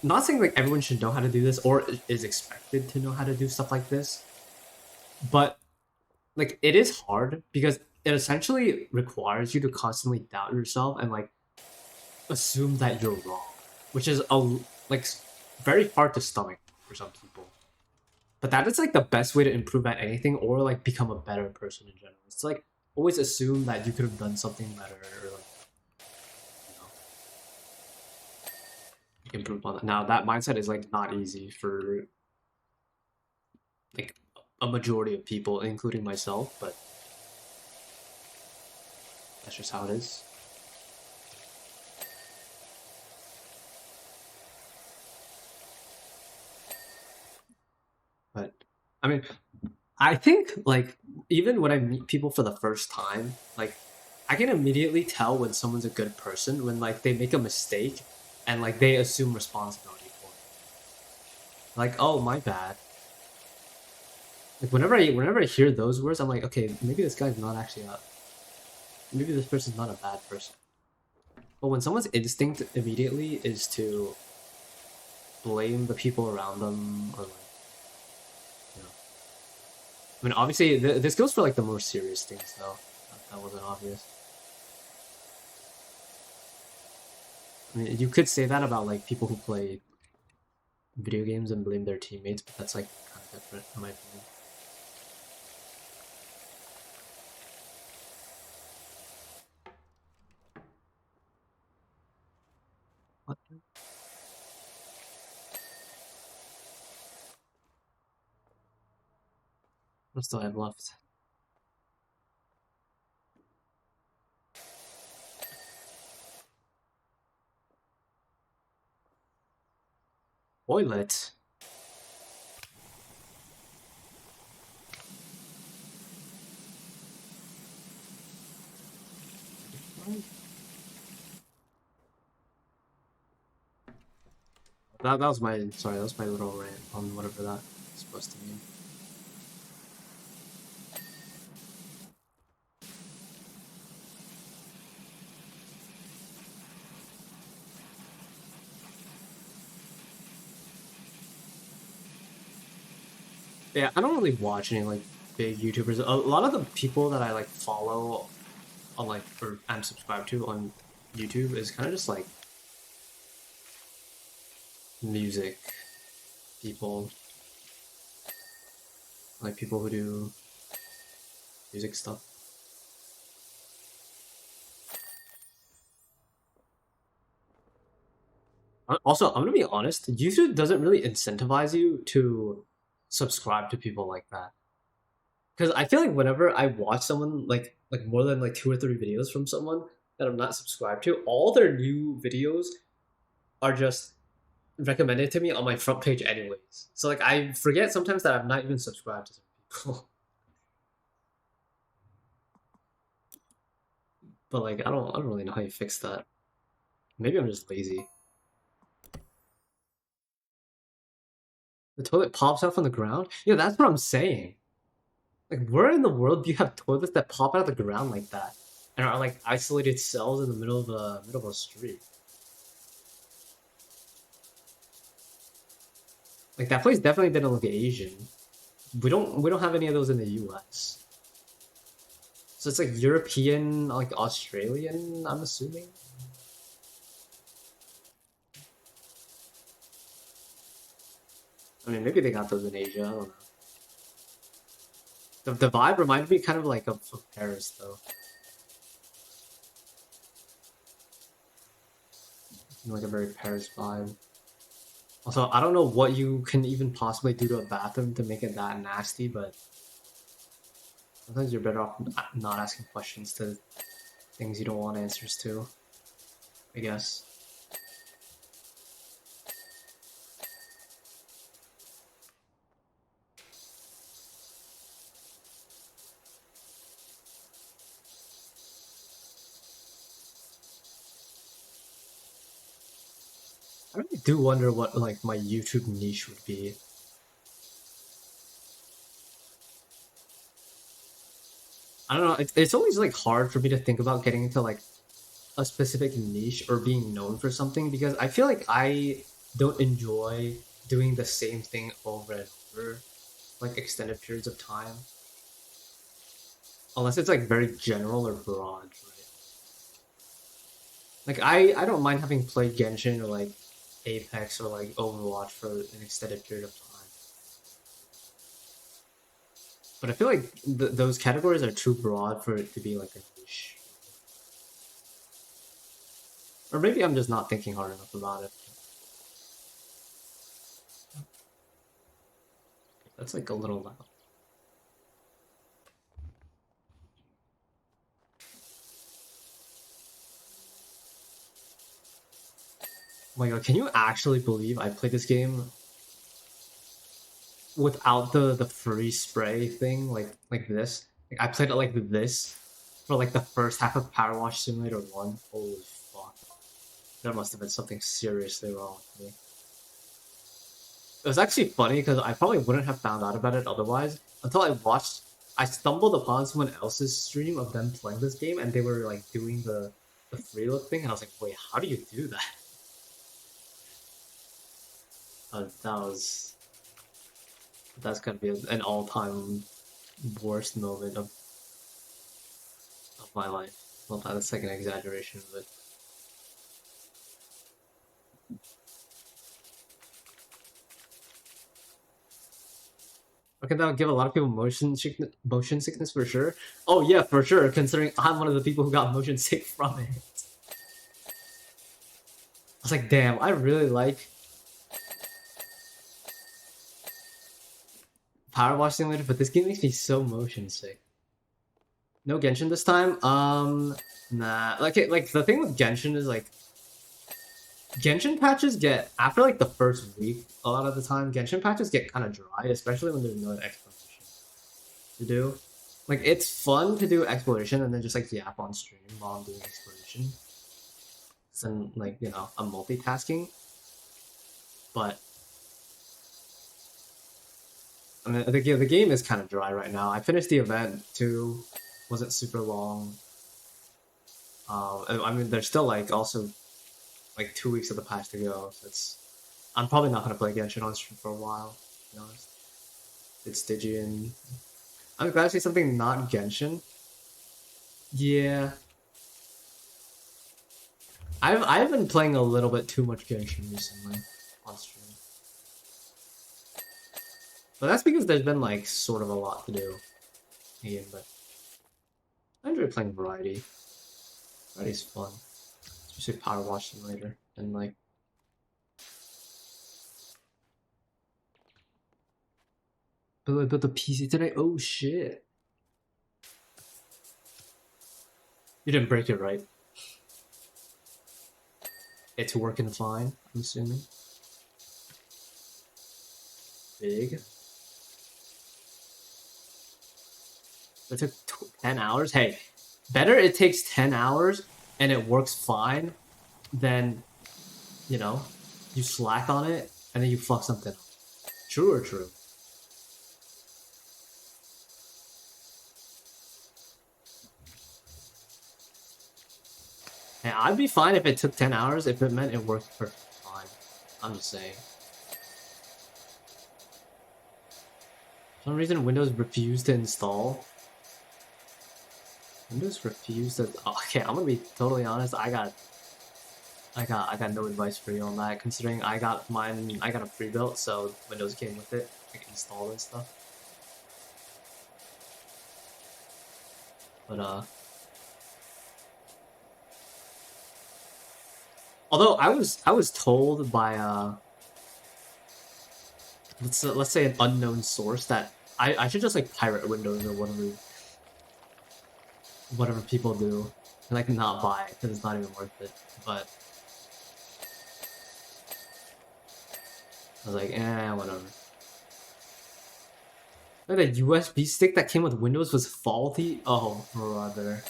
not saying like everyone should know how to do this or is expected to know how to do stuff like this, but like it is hard because it essentially requires you to constantly doubt yourself and like assume that you're wrong, which is like very hard to stomach for some people. But that is like the best way to improve at anything or like become a better person in general. It's like always assume that you could have done something better or like improve on that. Now that mindset is like not easy for like a majority of people, including myself, but that's just how it is. But I mean, I think like even when I meet people for the first time, like I can immediately tell when someone's a good person when like they make a mistake and like they assume responsibility for it. Like, oh my bad. Like whenever I hear those words, I'm like, okay, maybe this guy's not actually maybe this person's not a bad person. But when someone's instinct immediately is to blame the people around them, or like, you know, I mean, obviously this goes for like the more serious things though. That wasn't obvious. I mean, you could say that about like people who play video games and blame their teammates, but that's like kind of different in my opinion. What? What do I have left? Toilet. That was my sorry. That was my little rant on whatever that is supposed to mean. Yeah, I don't really watch any like big YouTubers. A lot of the people that I like follow on like or am subscribed to on YouTube is kind of just like music people, like people who do music stuff. Also, I'm gonna be honest, YouTube doesn't really incentivize you to subscribe to people like that. Because I feel like whenever I watch someone like more than like 2 or 3 videos from someone that I'm not subscribed to, all their new videos are just recommended to me on my front page anyways. So like I forget sometimes that I'm not even subscribed to some people. But like I don't really know how you fix that. Maybe I'm just lazy. The toilet pops out from the ground? Yeah, that's what I'm saying. Like, where in the world do you have toilets that pop out of the ground like that, and are like isolated cells in the middle of a street? Like that place definitely didn't look Asian. We don't have any of those in the U.S. So it's like European, like Australian. I'm assuming. I mean, maybe they got those in Asia. I don't know. The vibe reminded me kind of like of Paris though. Like a very Paris vibe. Also, I don't know what you can even possibly do to a bathroom to make it that nasty, but sometimes you're better off not asking questions to things you don't want answers to, I guess. I really do wonder what like my YouTube niche would be. I don't know. It's always like hard for me to think about getting into like a specific niche or being known for something because I feel like I don't enjoy doing the same thing over and over, like extended periods of time, unless it's like very general or broad, right? Like I don't mind having played Genshin or like Apex or like Overwatch for an extended period of time. But I feel like those categories are too broad for it to be like a niche. Or maybe I'm just not thinking hard enough about it. That's like a little loud. Oh my god, can you actually believe I played this game without the free spray thing like this? Like I played it like this for like the first half of Powerwash Simulator 1. Holy fuck. There must have been something seriously wrong with me. It was actually funny because I probably wouldn't have found out about it otherwise until I stumbled upon someone else's stream of them playing this game and they were like doing the free look thing, and I was like, wait, how do you do that? That's gonna be an all-time worst moment of my life. Well, that's like an exaggeration, but okay, that'll give a lot of people motion sickness for sure. Oh yeah, for sure. Considering I'm one of the people who got motion sick from it. I was like, damn, I really like Powerwash Simulator, but this game makes me so motion sick. No Genshin this time? Nah. Like the thing with Genshin is like Genshin patches get after like the first week. A lot of the time, Genshin patches get kind of dry, especially when there's no exploration to do. Like it's fun to do exploration and then just like yap on stream while I'm doing exploration. And like I'm multitasking, but I mean the game is kind of dry right now. I finished the event too, wasn't super long. I mean there's still like also like 2 weeks of the patch to go. So I'm probably not gonna play Genshin on stream for a while. To be honest, it's Stygian. I'm glad to see something not Genshin. Yeah. I've been playing a little bit too much Genshin recently on stream. But that's because there's been like sort of a lot to do again, but I enjoy playing variety. Variety's fun. Especially Powerwash Simulator and like but I built the PC today. Oh shit. You didn't break it, right? It's working fine, I'm assuming. Big. It took 10 hours? Hey, better it takes 10 hours and it works fine than, you slack on it and then you fuck something up. True or true? Hey, I'd be fine if it took 10 hours if it meant it worked perfectly fine. I'm just saying. For some reason, Windows refused to install. Windows refused to. Oh, okay, I'm gonna be totally honest. I got no advice for you on that. Considering I got mine, I got a pre-built, so Windows came with it, like installed and stuff. But although I was told by let's say an unknown source that I should just like pirate Windows or whatever people do and like not buy it because it's not even worth it. But I was like, whatever. Like the USB stick that came with Windows was faulty. Oh brother.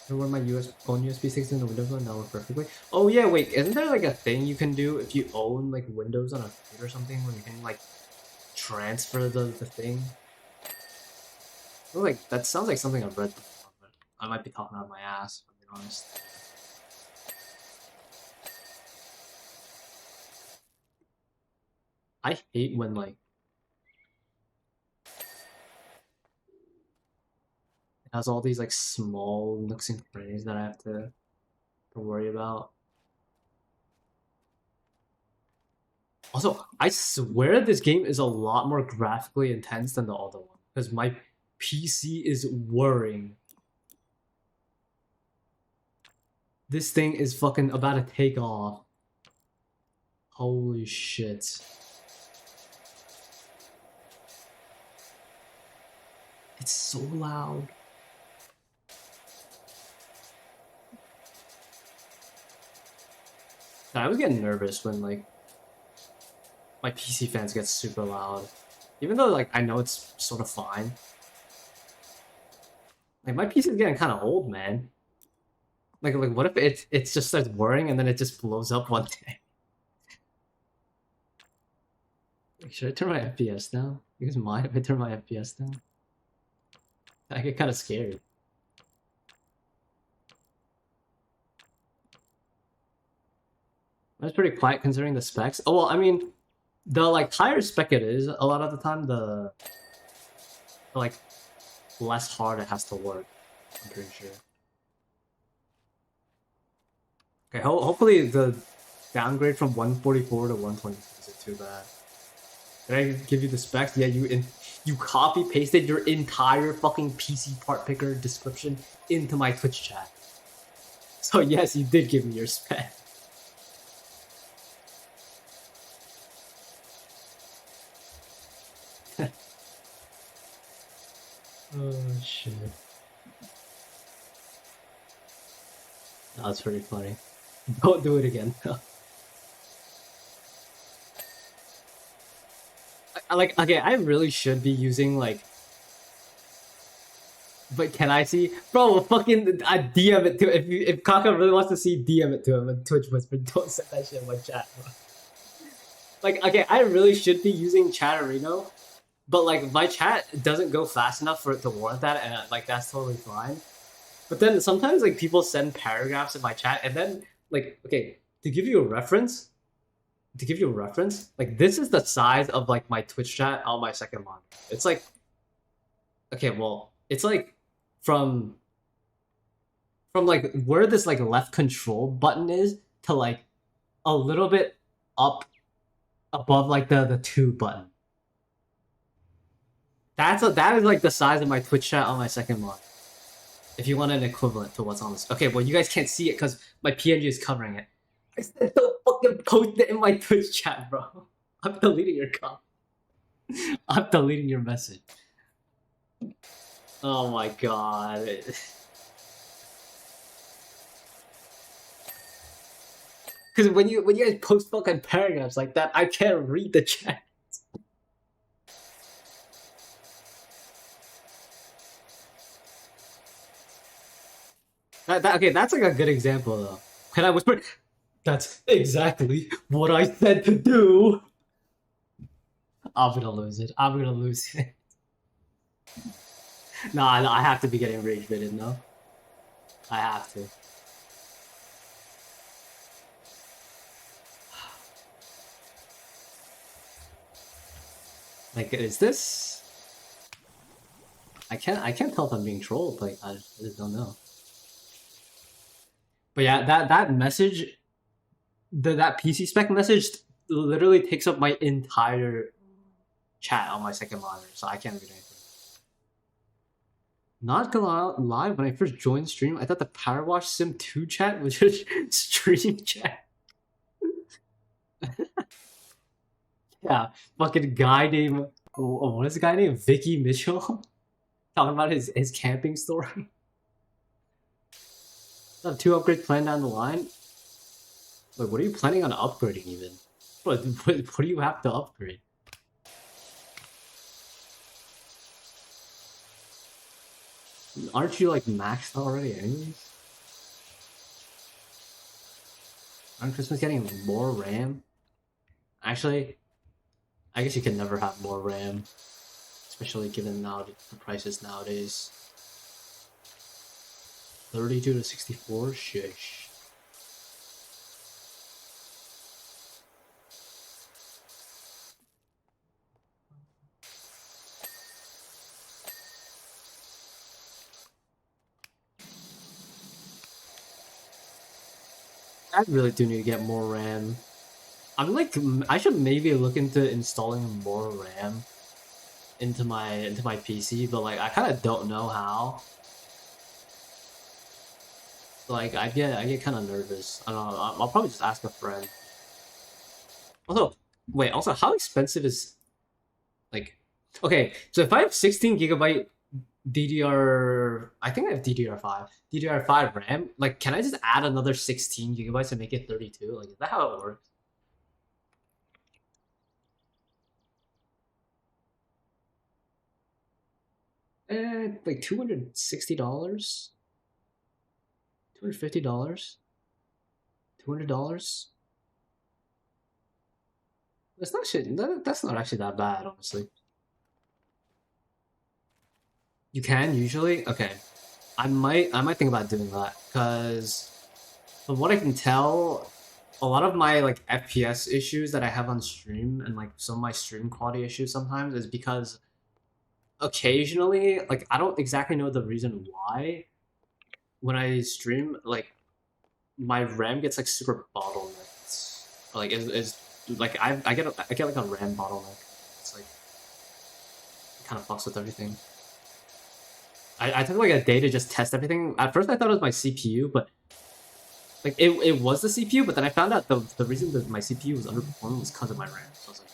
Where my own USB sticks in the Windows one now work perfectly. Oh yeah, wait, isn't there like a thing you can do if you own like Windows on a computer or something where you can like transfer the thing? Well, like that sounds like something I've read before, but I might be talking out of my ass, if I'm being honest. I hate when like it has all these like small nooks and crannies that I have to worry about. Also, I swear this game is a lot more graphically intense than the other one because my PC is whirring. This thing is fucking about to take off. Holy shit. It's so loud. I was getting nervous when like my PC fans get super loud. Even though like I know it's sort of fine. Like my PC is getting kind of old, man. Like what if it just starts whirring and then it just blows up one day? Like, should I turn my FPS down? You guys mind if I turn my FPS down? I get kind of scared. That's pretty quiet considering the specs. Oh well, I mean, the like higher spec it is, a lot of the time the like less hard it has to work. I'm pretty sure. Okay, hopefully the downgrade from 144 to 120 isn't too bad. Did I give you the specs? Yeah, you copy pasted your entire fucking PC part picker description into my Twitch chat. So yes, you did give me your spec. Oh shit. That's pretty funny. Don't do it again. Like, okay, I really should be using like. But can I see, bro? Fucking, I DM it to if Kaka really wants to see, DM it to him on Twitch Whisper. Don't send that shit in my chat, bro. Like, okay, I really should be using Chatterino, but like my chat doesn't go fast enough for it to warrant that, and like that's totally fine. But then sometimes like people send paragraphs in my chat, and then like, okay, to give you a reference, like this is the size of like my Twitch chat on my second monitor. It's like, okay, well, it's like from like where this like left control button is to like a little bit up above like the 2 button. That is like the size of my Twitch chat on my second monitor. If you want an equivalent to what's on this. Okay, well you guys can't see it because my PNG is covering it. I said don't fucking post it in my Twitch chat, bro. I'm deleting your comment. I'm deleting your message. Oh my god. Because when you guys post fucking paragraphs like that, I can't read the chat. Okay, that's like a good example though. Can I whisper? That's exactly what I said to do. I'm gonna lose it. I'm gonna lose it. No, I have to be getting rage bitted, no? I have to. Like, is this? I can't tell if I'm being trolled. Like, I just don't know. But yeah, that message, that PC spec message, literally takes up my entire chat on my second monitor, so I can't read anything. Not gonna lie, when I first joined stream, I thought the Powerwash Sim 2 chat was just stream chat. Yeah, fucking guy named, what is the guy named? Vicky Mitchell? Talking about his camping story. Got 2 upgrades planned down the line. Wait, what are you planning on upgrading even? What do you have to upgrade? Aren't you like maxed already anyways? Aren't Christmas getting more RAM? Actually, I guess you can never have more RAM. Especially given now the prices nowadays. 32 to 64? Shish. I really do need to get more RAM. I'm like, I should maybe look into installing more RAM into my PC, but like I kind of don't know how. Like I get kind of nervous. I don't know. I'll probably just ask a friend. Also, wait. Also, how expensive is like? Okay, so if I have 16 GB DDR, I think I have DDR5 RAM. Like, can I just add another 16 GB and make it 32? Like, is that how it works? Like $260, $250, $200. That's not shit. That's not actually that bad, honestly. You can usually? Okay. I might think about doing that because from what I can tell, a lot of my like FPS issues that I have on stream and like some of my stream quality issues sometimes is because occasionally, like I don't exactly know the reason why, when I stream, like my RAM gets like super bottlenecked. Like is like I get like a RAM bottleneck. It's like it kind of fucks with everything. I took like a day to just test everything. At first I thought it was my CPU, but like it was the CPU, but then I found out the reason that my CPU was underperforming was because of my RAM. So I was like,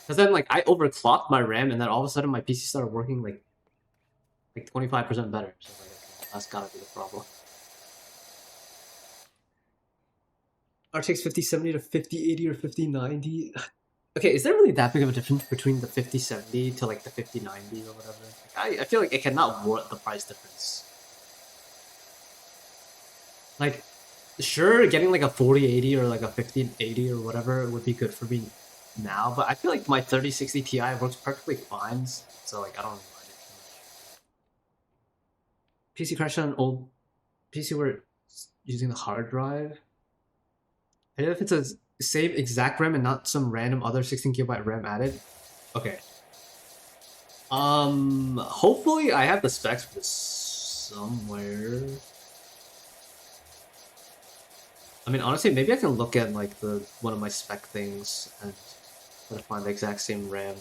because then like I overclocked my RAM, and then all of a sudden my PC started working like 25% better. So I was like, okay, that's gotta be the problem. RTX 5070 to 5080 or 5090. Okay, is there really that big of a difference between the 5070 to like the 5090 or whatever? Like, I feel like it cannot warrant the price difference. Like, sure, getting like a 4080 or like a 5080 or whatever would be good for me now, but I feel like my 3060 Ti works perfectly fine, so like I don't really mind it too much. PC crashed on an old PC where using the hard drive. I don't know if it's a same exact RAM and not some random other 16 gigabyte RAM added. Okay. Hopefully I have the specs for this somewhere. I mean, honestly, maybe I can look at like the one of my spec things and try to find the exact same RAM.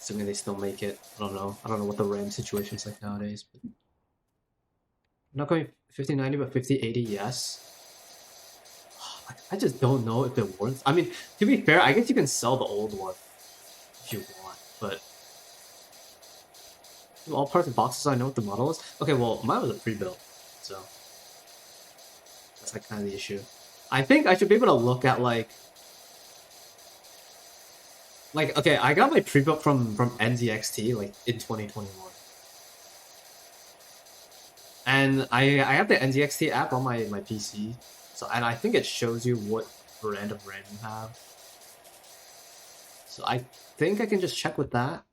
Assuming they still make it. I don't know. I don't know what the RAM situation is like nowadays. But I'm not going 5090, but 5080, yes. I just don't know if it warrants. I mean, to be fair, I guess you can sell the old one if you want, but all parts and boxes, I know what the model is. Okay, well, mine was a pre-built, so that's like kind of the issue. I think I should be able to look at like okay, I got my pre-built from NZXT like in 2021, and I have the NZXT app on my PC, so and I think it shows you what brand of RAM you have. So I think I can just check with that,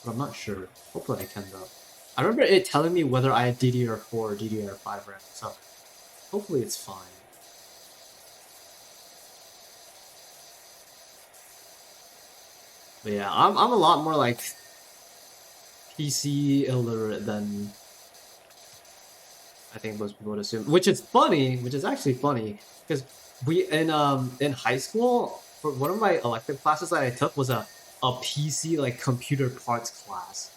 but I'm not sure. Hopefully I can though. I remember it telling me whether I had DDR4 or DDR5 RAM, so hopefully it's fine. But yeah, I'm a lot more like PC illiterate than I think most people would assume. Which is funny, which is actually funny, because we in high school, for one of my elective classes that I took was a PC like computer parts class.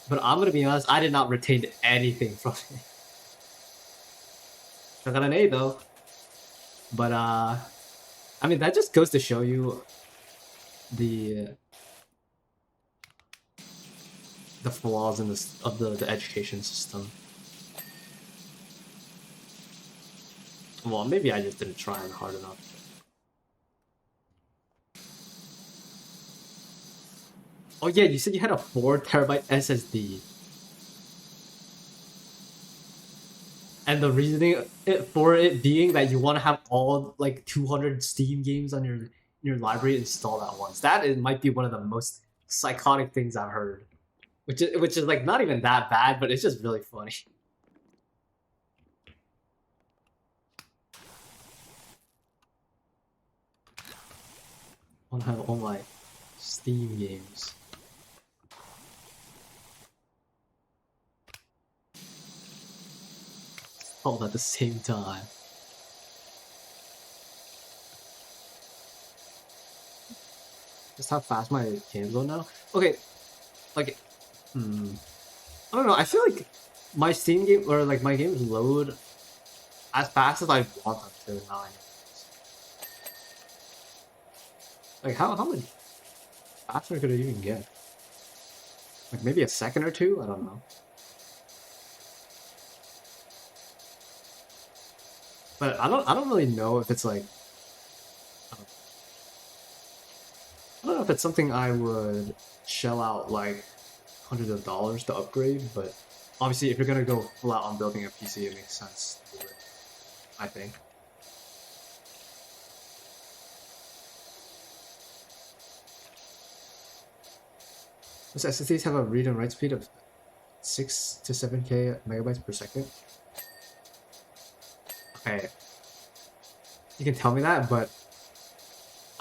But I'm gonna be honest, I did not retain anything from it. I got an A though. But I mean that just goes to show you the the flaws in this of the education system. Well, maybe I just didn't try hard enough. Oh yeah, you said you had a 4 TB SSD. And the reasoning for it being that you want to have all like 200 Steam games on your library installed at once. That might be one of the most psychotic things I've heard. Which is like not even that bad, but it's just really funny. I want to have all my Steam games. All at the same time. Just how fast my games go now. Okay, like, I don't know. I feel like my Steam game or like my games load as fast as I want them to now. Like how much faster could it even get? Like maybe a second or two? I don't know. But I don't really know if it's like I don't know if it's something I would shell out like hundreds of dollars to upgrade, but obviously if you're gonna go full out on building a PC, it makes sense to do it, I think. Most SSDs have a read and write speed of 6 to 7K megabytes per second. Hey, you can tell me that, but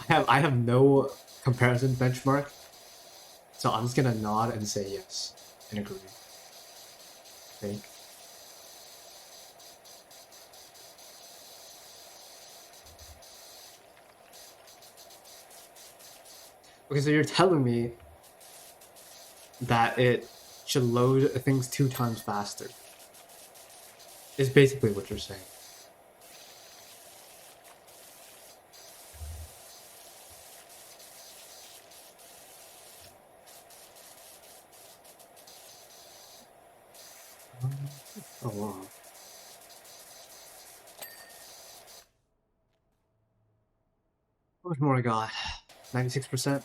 I have no comparison benchmark, so I'm just gonna nod and say yes and agree. I think. Okay, so you're telling me that it should load things 2 times faster. Is basically what you're saying. Oh wow. How much more I got? 96%?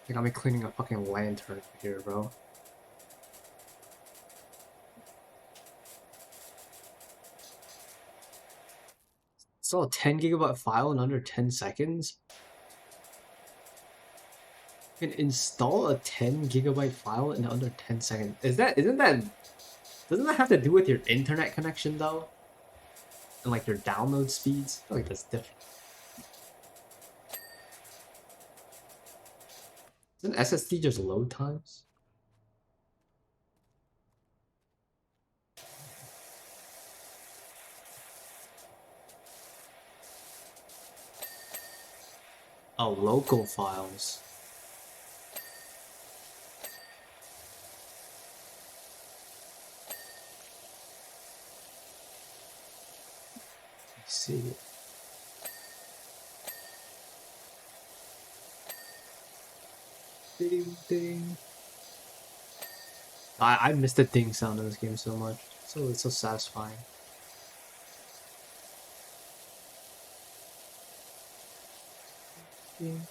They got me cleaning a fucking lantern here, bro. Saw a 10 gigabyte file in under 10 seconds? You can install a 10 gigabyte file in under 10 seconds. Doesn't that have to do with your internet connection though? And like your download speeds? I feel like that's different. Isn't SSD just load times? Oh, local files. Let's see. Ding ding. I miss the ding sound in this game so much. It's so satisfying. Ding.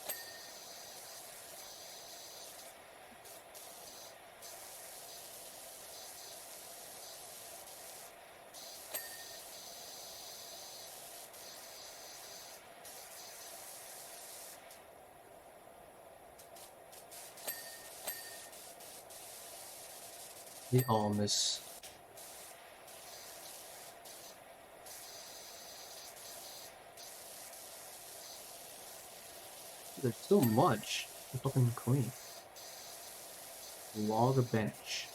We all miss. There's so much. It's fucking clean. Log a bench.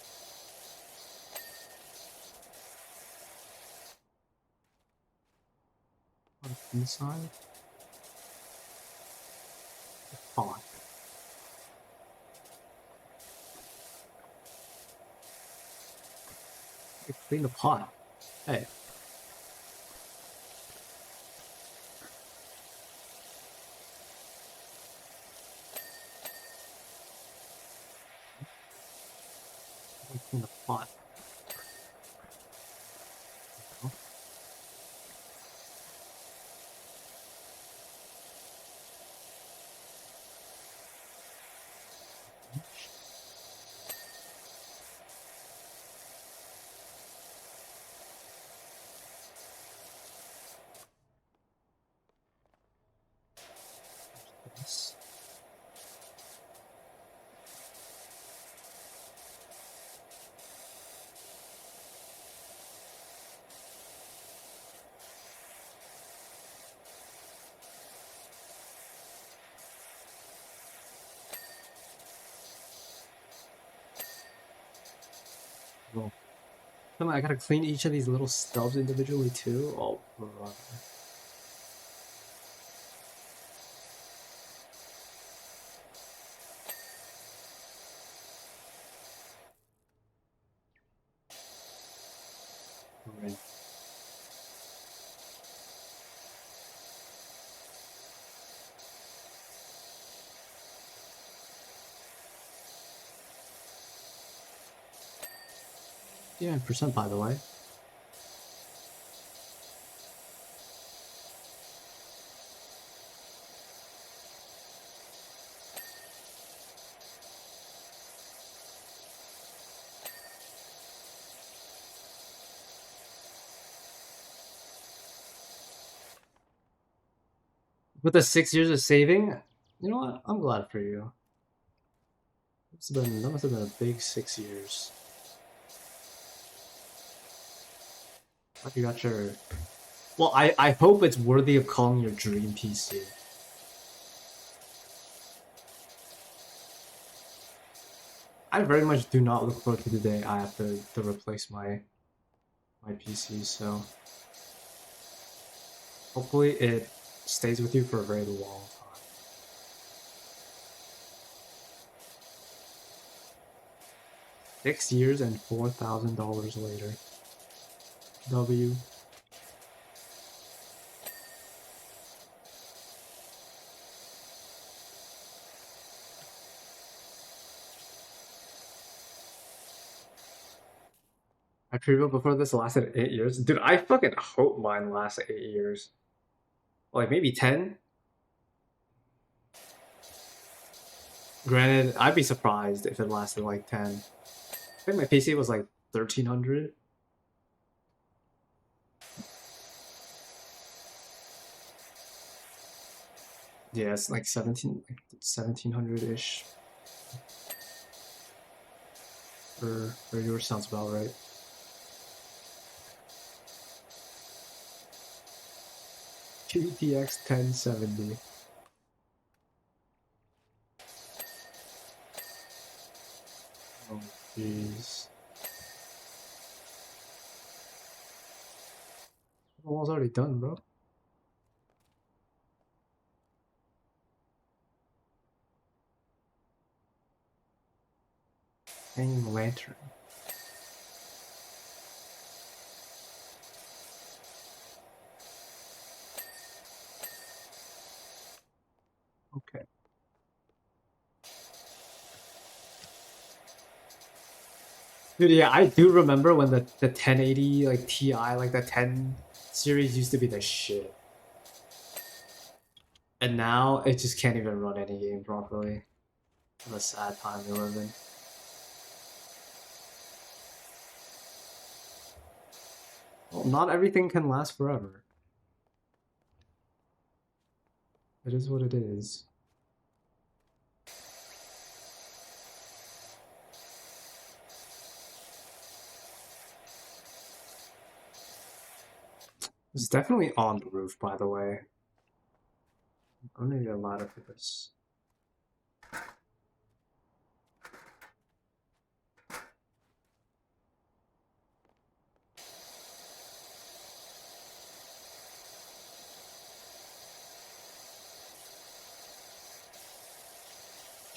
Inside? Pot. Clean the pot. Hey. Clean the pot. Yes. Well, come on, I gotta clean each of these little stubs individually too. Oh, brother. Right. Yeah, percent by the way. With the 6 years of saving, you know what? I'm glad for you. That must have been a big 6 years. Like you got your... Well, I hope it's worthy of calling your dream PC. I very much do not look forward to the day I have to replace my PC, so hopefully it stays with you for a very long time. $6 years and $4,000 later. W. My pre-built before this lasted 8 years. Dude, I fucking hope mine lasts 8 years. Like maybe 10? Granted, I'd be surprised if it lasted like 10. I think my PC was like 1300. Yeah, it's like 1700-ish. For yours sounds about right. GTX 1070. Oh, jeez. The wall's already done, bro. Hanging lantern. Okay. Dude, yeah, I do remember when the 1080 like Ti, like the 10 series used to be the shit. And now it just can't even run any game properly. What a sad time we live in. Well, not everything can last forever. It is what it is. It's definitely on the roof, by the way. I'm gonna need a ladder for this.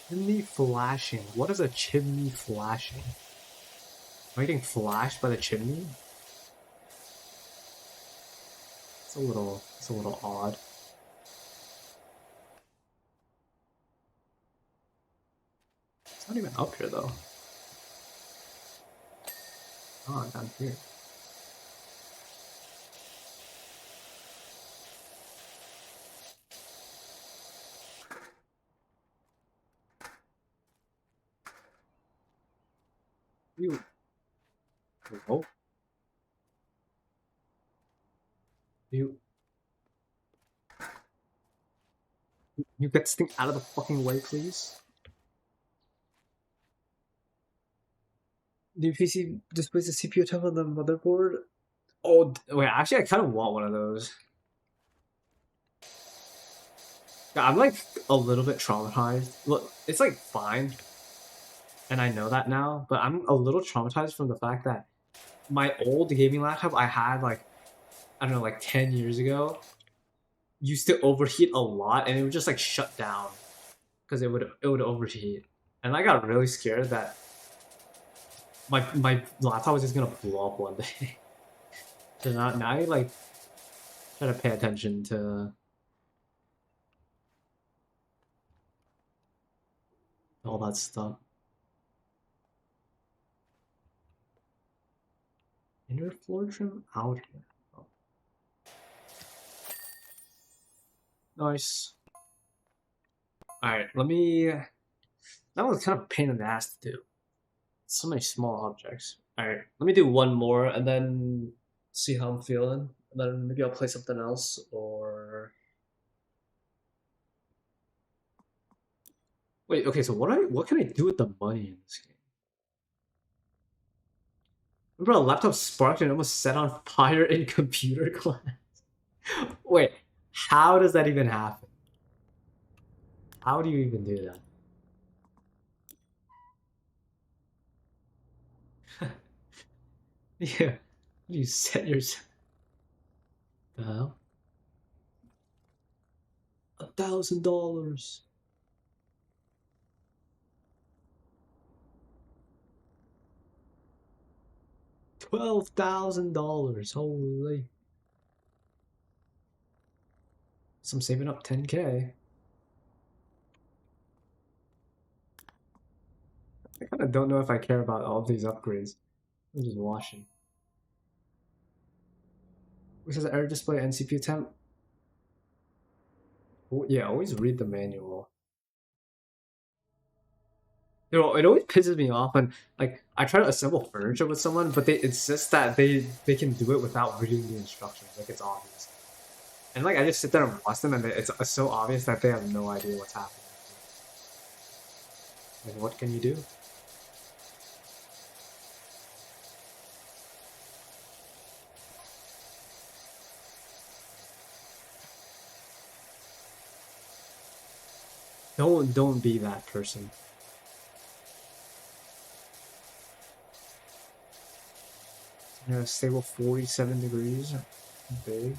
Chimney flashing. What is a chimney flashing? Am I getting flashed by the chimney? It's a little odd. It's not even up here though. Oh, down here. You. Oh. You get this thing out of the fucking way, please. The PC displays the CPU type on the motherboard. Oh wait, actually, I kind of want one of those. Yeah, I'm like a little bit traumatized. Look, it's like fine, and I know that now, but I'm a little traumatized from the fact that my old gaming laptop I had like, I don't know, like 10 years ago, used to overheat a lot, and it would just like shut down because it would overheat, and I got really scared that my laptop was just gonna blow up one day. So now I like try to pay attention to all that stuff. Inner floor trim, outer. Oh. Nice. Alright, let me... That was kind of a pain in the ass to do. So many small objects. Alright, let me do one more and then see how I'm feeling. And then maybe I'll play something else or... Wait, okay, so what can I do with the money in this game? Remember a laptop sparked and almost set on fire in computer class? Wait, how does that even happen? How do you even do that? Yeah, you set yourself. The hell? $1,000. $12,000. Holy. So I'm saving up 10K. I kind of don't know if I care about all of these upgrades. I'm just watching. Which is air display and CPU temp. Oh, yeah, always read the manual. You know, it always pisses me off when like I try to assemble furniture with someone, but they insist that they can do it without reading the instructions. Like it's obvious. And like I just sit there and watch them, and it's so obvious that they have no idea what's happening. Like, what can you do? Don't be that person. Yeah, stable 47 degrees. Big.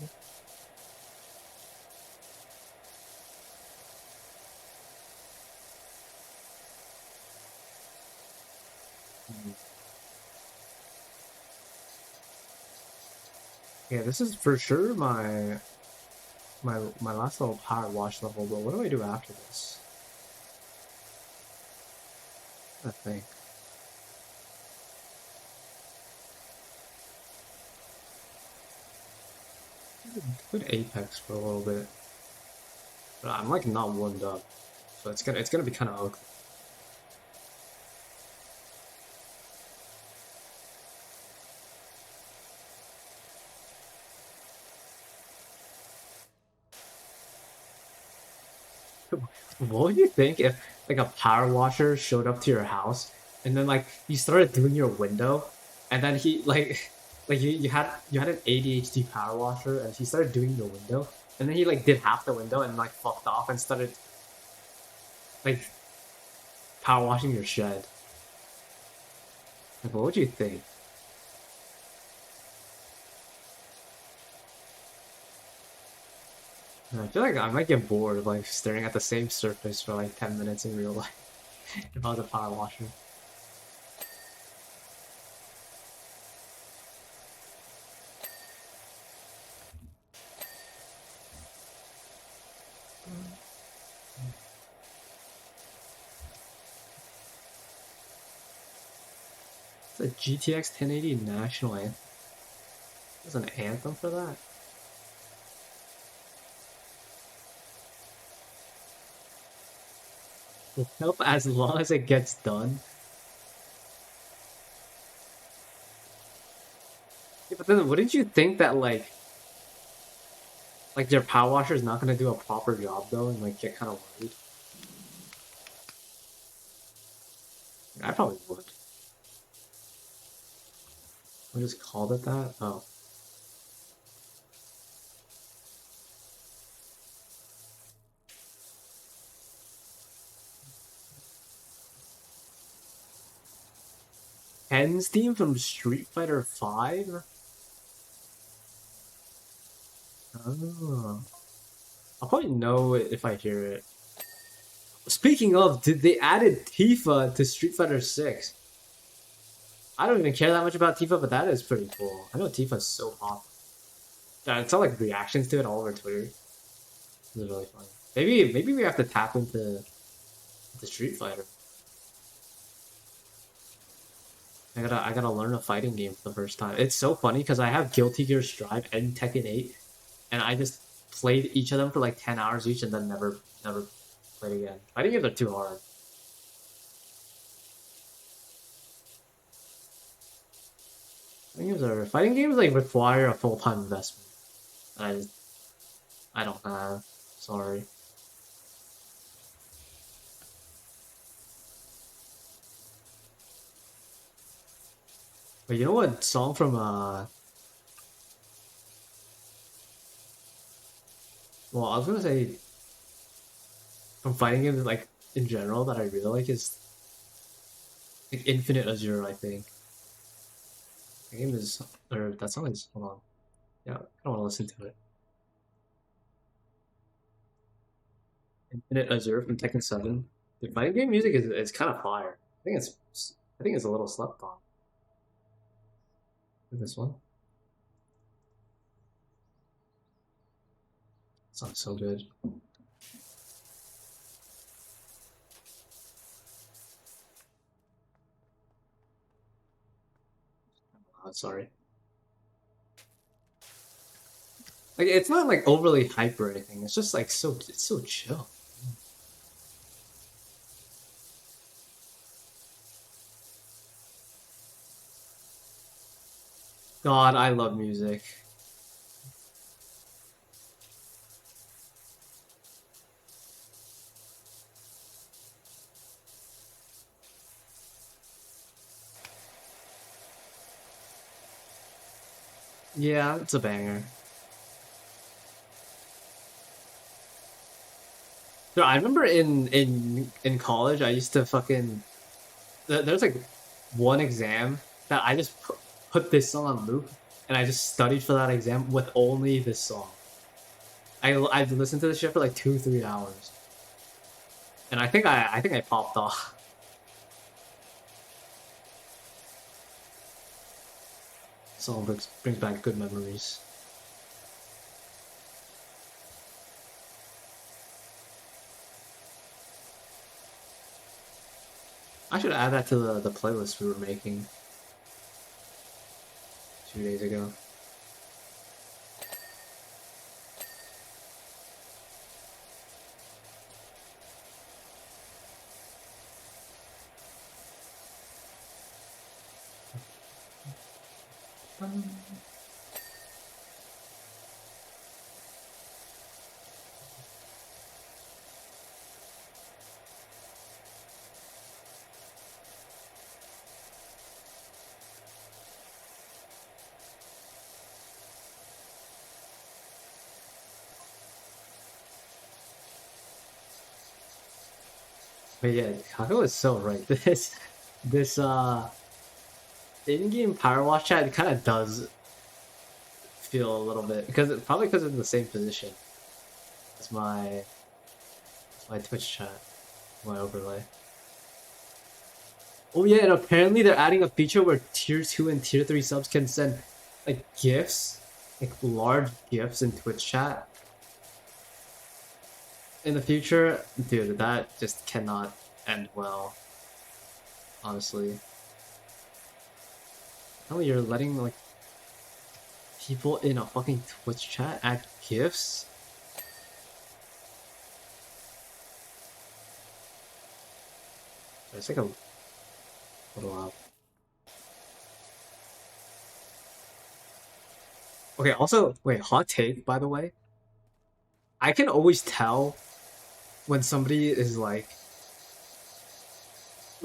Yeah, this is for sure my last little power wash level, but what do I do after this? I think. Put Apex for a little bit. But I'm like not warmed up. So it's gonna be kinda ugly. What would you think if like a power washer showed up to your house and then like you started doing your window and then he like you had an ADHD power washer and he started doing your window and then he like did half the window and like fucked off and started like power washing your shed. Like what would you think? I feel like I might get bored of like staring at the same surface for like 10 minutes in real life if I was a power washer. It's a GTX 1080 national anthem. There's an anthem for that? Nope, as long as it gets done. Yeah, but then wouldn't you think that like their power washer is not gonna do a proper job though and like get kinda worried? I probably would. I just called it that? Oh. Ken's theme from Street Fighter 5? Oh. I'll probably know it if I hear it. Speaking of, did they added Tifa to Street Fighter 6? I don't even care that much about Tifa, but that is pretty cool. I know Tifa's so popular. Yeah, it's all like reactions to it all over Twitter. It's really fun. Maybe we have to tap into the Street Fighter. I gotta learn a fighting game for the first time. It's so funny because I have Guilty Gear Strive and Tekken 8, and I just played each of them for like 10 hours each and then never played again. Fighting games are too hard. Fighting games like require a full-time investment. And I don't have. Sorry. But you know what song from well, I was gonna say from fighting games like in general that I really like is like Infinite Azure, I think. The game is or that song is hold on. Yeah, I don't wanna listen to it. Infinite Azure from Tekken 7. The fighting game music is kind of fire. I think it's a little slept on. This one. It sounds so good. Sorry. Like it's not like overly hype or anything. It's just like it's so chill. God, I love music. Yeah, it's a banger. No, I remember in college I used to fucking there's like one exam that I just put this song on loop and I just studied for that exam with only this song. I've listened to this shit for like 2-3 hours, and I think I popped off. Song brings back good memories. I should add that to the playlist we were making 2 days ago. But yeah, Kako is so right. This in-game Powerwash chat kind of does feel a little bit because probably because it's in the same position as my Twitch chat, my overlay. Oh yeah, and apparently they're adding a feature where tier 2 and tier 3 subs can send like gifs, like large gifs in Twitch chat in the future. Dude, that just cannot end well, honestly. Oh, you're letting like people in a fucking Twitch chat add gifs? It's like a little while. Okay, also, wait, hot take, by the way. I can always tell when somebody is like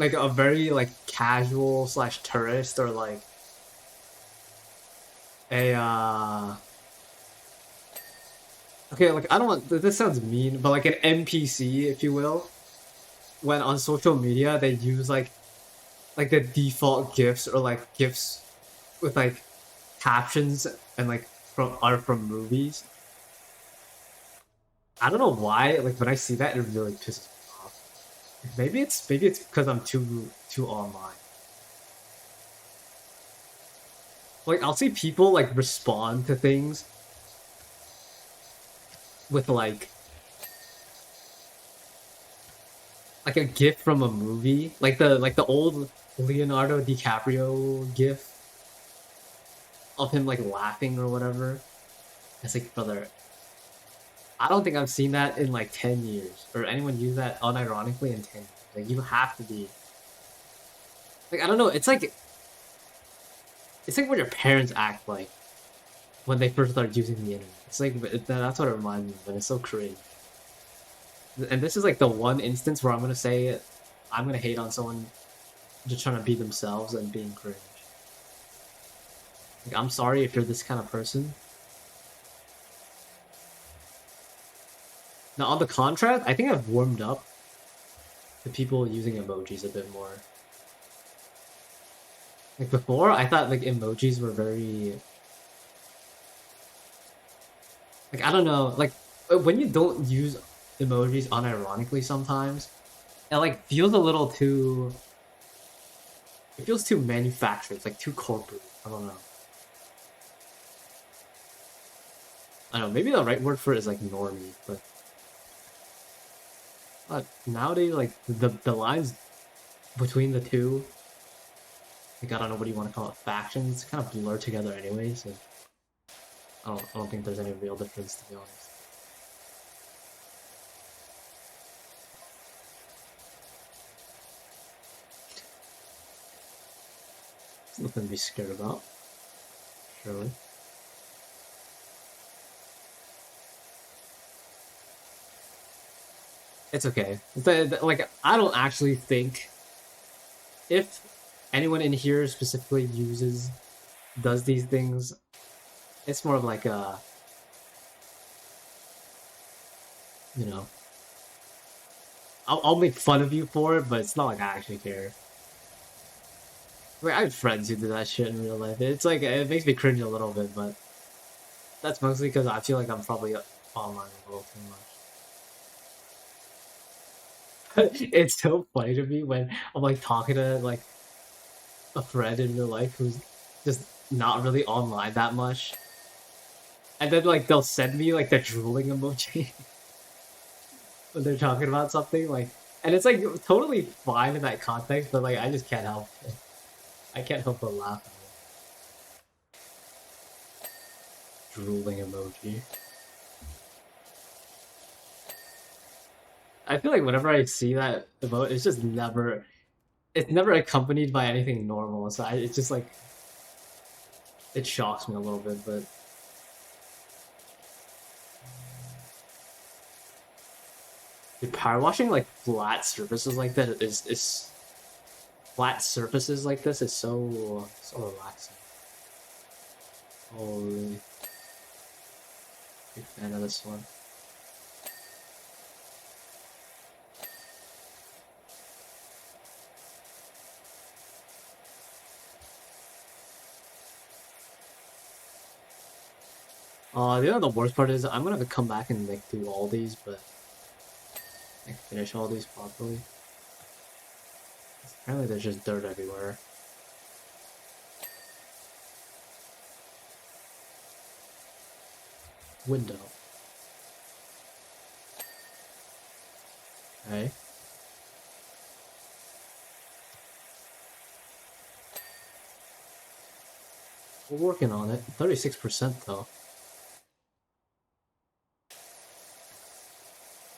a very like casual slash tourist or like a okay, like I don't want this sounds mean, but like an NPC, if you will, when on social media they use like the default gifs or like gifs with like captions and like from movies. I don't know why. Like when I see that, it really pisses me off. Maybe it's because I'm too online. Like I'll see people like respond to things with like a gif from a movie, like the old Leonardo DiCaprio gif of him like laughing or whatever. It's like, brother, I don't think I've seen that in like 10 years, or anyone use that unironically in 10 years. Like you have to be like I don't know. It's like what your parents act like when they first start using the internet. It's like that's what it reminds me of, and it's so cringe. And this is like the one instance where I'm gonna say I'm gonna hate on someone just trying to be themselves and being cringe. Like, I'm sorry if you're this kind of person. Now, on the contrast, I think I've warmed up to people using emojis a bit more. Like, before, I thought, like, emojis were very... Like, I don't know, like, when you don't use emojis unironically sometimes, it, like, feels a little too... It feels too manufactured, it's, like, too corporate. I don't know. I don't know, maybe the right word for it is, like, normie, but... nowadays, like, the lines between the two, like, I don't know what you want to call it, factions, kind of blur together anyway, so... I don't think there's any real difference, to be honest. It's nothing to be scared about, surely. It's okay. Like, I don't actually think if anyone in here specifically does these things, it's more of like a, you know, I'll make fun of you for it, but it's not like I actually care. Like, I have friends who do that shit in real life. It's like, it makes me cringe a little bit, but that's mostly because I feel like I'm probably online a little too much. It's so funny to me when I'm like talking to like a friend in real life who's just not really online that much. And then like they'll send me like the drooling emoji when they're talking about something, like, and it's like totally fine in that context, but like I just can't help it. I can't help but laugh at it. Drooling emoji. I feel like whenever I see that emote, it's never accompanied by anything normal. So it's just like it shocks me a little bit, but dude, power washing like flat surfaces like that is flat surfaces like this is so relaxing. Oh, really big fan of this one. The worst part is I'm gonna have to come back and like do all these, but like finish all these properly. Apparently there's just dirt everywhere. Window. Okay. We're working on it. 36% though.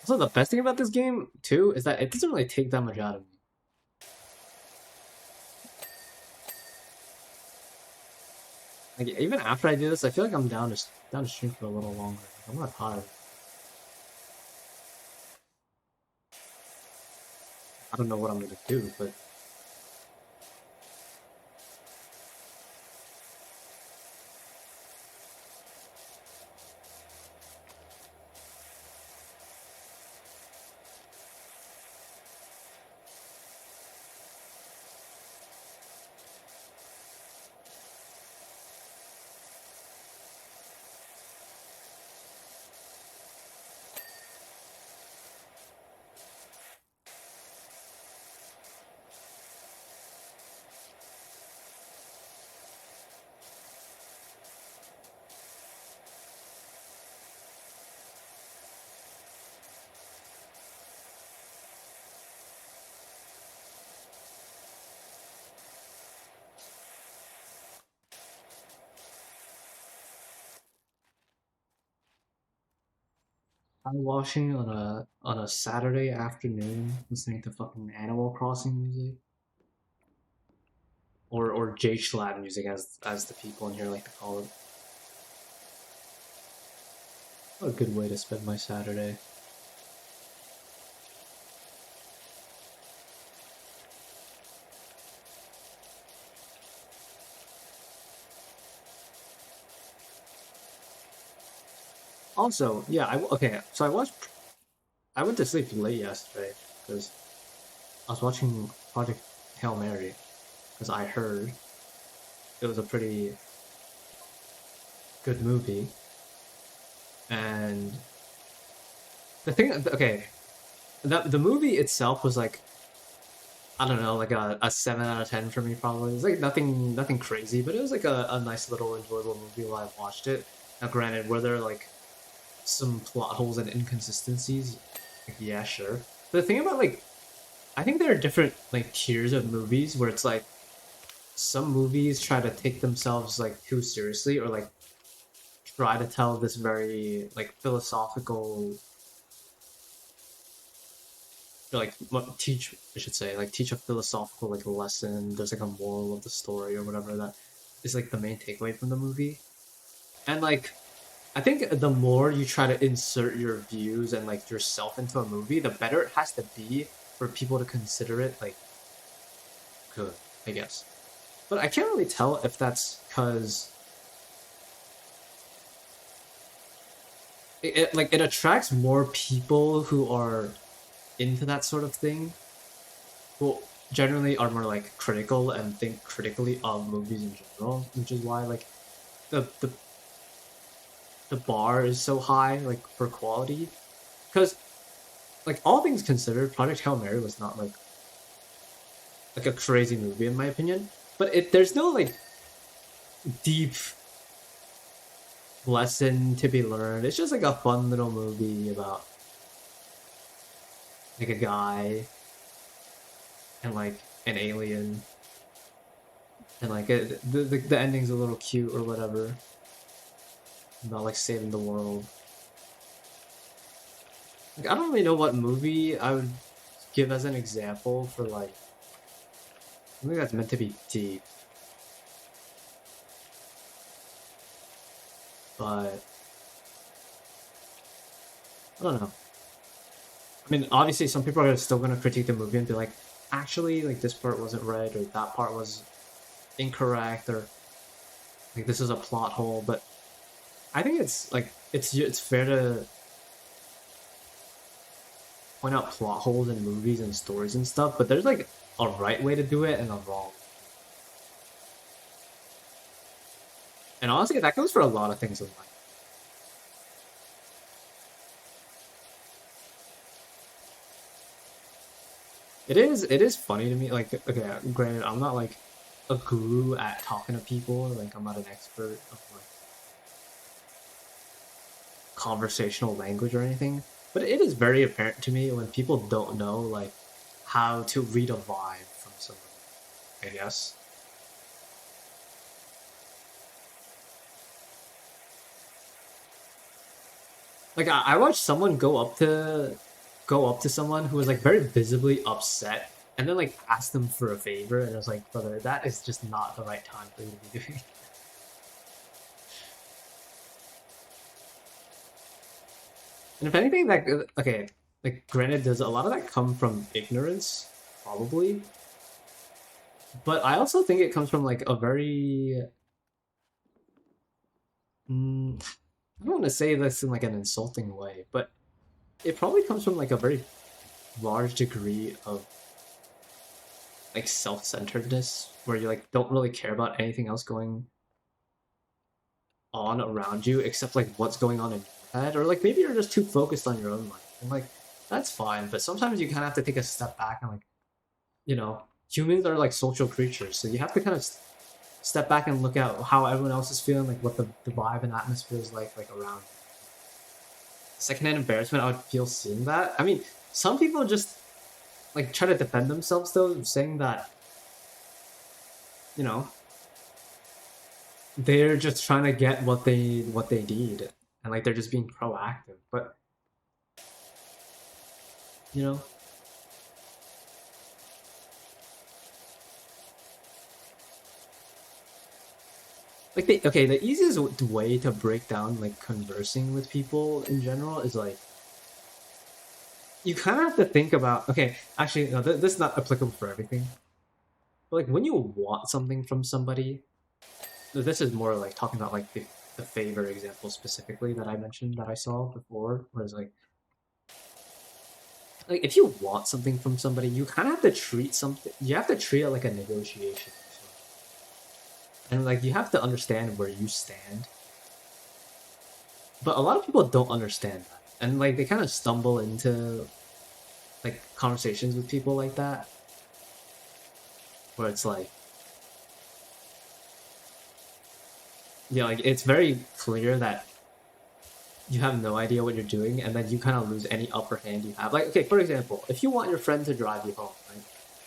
Also, the best thing about this game, too, is that it doesn't really take that much out of me. Like, even after I do this, I feel like I'm down to stream for a little longer. I'm not tired. I don't know what I'm gonna do, but... I'm watching on a Saturday afternoon, listening to fucking Animal Crossing music. Or J-Schlad music, as the people in here like to call it. What a good way to spend my Saturday. Also, yeah, okay. So I went to sleep late yesterday because I was watching Project Hail Mary because I heard it was a pretty good movie. And the thing, okay, the movie itself was like, I don't know, like a 7 out of 10 for me probably. It's like nothing crazy, but it was like a nice little enjoyable movie while I watched it. Now, granted, were there like some plot holes and inconsistencies? Like, yeah, sure. But the thing about like, I think there are different like tiers of movies where it's like some movies try to take themselves like too seriously or like try to tell this very like philosophical like teach I should say like teach a philosophical like lesson. There's like a moral of the story or whatever that is like the main takeaway from the movie. And like I think the more you try to insert your views and like yourself into a movie, the better it has to be for people to consider it like good, I guess. But I can't really tell if that's because it attracts more people who are into that sort of thing, who generally are more like critical and think critically of movies in general, which is why like the the, the bar is so high like for quality. Because like all things considered, Project Hail Mary was not like a crazy movie in my opinion, but there's no like deep lesson to be learned. It's just like a fun little movie about like a guy and like an alien, and like the ending's a little cute or whatever about like saving the world. Like, I don't really know what movie I would give as an example for like something that's meant to be deep, but I don't know. I mean, obviously, some people are still gonna critique the movie and be like, actually, like this part wasn't right or that part was incorrect or like this is a plot hole. But I think it's like it's fair to point out plot holes in movies and stories and stuff, but there's like a right way to do it and a wrong. And honestly, that goes for a lot of things in life. It is funny to me. Like, okay, granted, I'm not like a guru at talking to people. Like, I'm not an expert of like conversational language or anything. But it is very apparent to me when people don't know like how to read a vibe from someone, I guess. Like I watched someone go up to someone who was like very visibly upset and then like ask them for a favor, and I was like, brother, that is just not the right time for you to be doing. And if anything, that okay, like granted, does a lot of that come from ignorance, probably, but I also think it comes from like a very I don't want to say this in like an insulting way, but it probably comes from like a very large degree of like self-centeredness where you like don't really care about anything else going on around you except like what's going on in your head, or like maybe you're just too focused on your own life, and like that's fine, but sometimes you kind of have to take a step back and like, humans are like social creatures, so you have to kind of step back and look at how everyone else is feeling, like what the vibe and atmosphere is like around. Secondhand embarrassment I would feel seeing that. I mean, some people just like try to defend themselves though, saying that, you know, they're just trying to get what they need, and like they're just being proactive. But you know, like the easiest way to break down like conversing with people in general is like you kind of have to think about, okay, actually no, this is not applicable for everything, but like when you want something from somebody, this is more like talking about like the the favor example specifically that I mentioned that I saw before was like if you want something from somebody, you kind of have to treat something. You have to treat it like a negotiation, and like you have to understand where you stand. But a lot of people don't understand that, and like they kind of stumble into like conversations with people like that, where it's like, yeah, like it's very clear that you have no idea what you're doing, and then you kind of lose any upper hand you have. Like, okay, for example, if you want your friend to drive you home, right?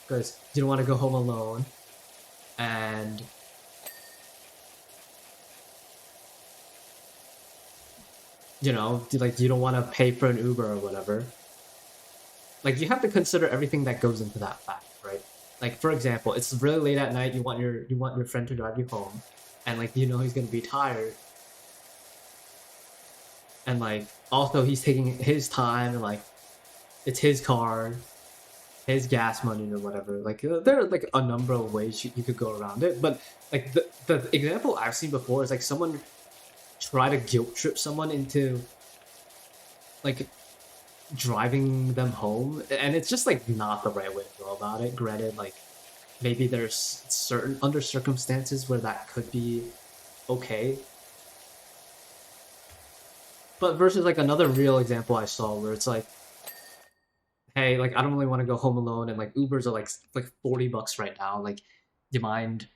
Because you don't want to go home alone, and you know, like you don't want to pay for an Uber or whatever. Like, you have to consider everything that goes into that fact, right? Like, for example, it's really late at night. You want your friend to drive you home, and like you know he's gonna be tired, and like also he's taking his time, and like it's his car, his gas money or whatever. Like there are like a number of ways you could go around it, but like the example I've seen before is like someone try to guilt trip someone into like driving them home, and it's just like not the right way to go about it. Granted, like maybe there's certain under circumstances where that could be okay, but versus like another real example I saw where it's like, hey, like I don't really want to go home alone, and like Ubers are like $40 right now. Like, you mind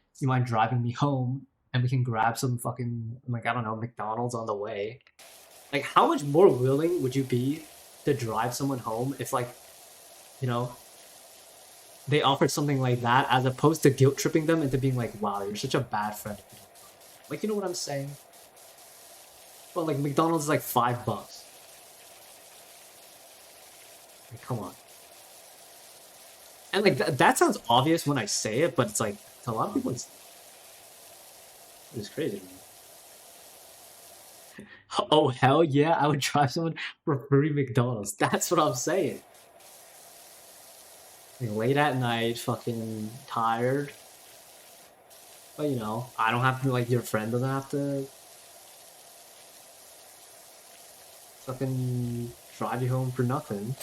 driving me home, and we can grab some fucking like I don't know McDonald's on the way. Like, how much more willing would you be to drive someone home if like, you know, they offered something like that as opposed to guilt tripping them into being like, wow, you're such a bad friend. Like, you know what I'm saying? But like McDonald's is like $5. Like, come on. And like that sounds obvious when I say it, but it's like to a lot of people it's crazy. Oh hell yeah, I would drive someone for free McDonald's. That's what I'm saying. Like, late at night, fucking tired. But you know, I don't have to like your friend doesn't have to fucking drive you home for nothing.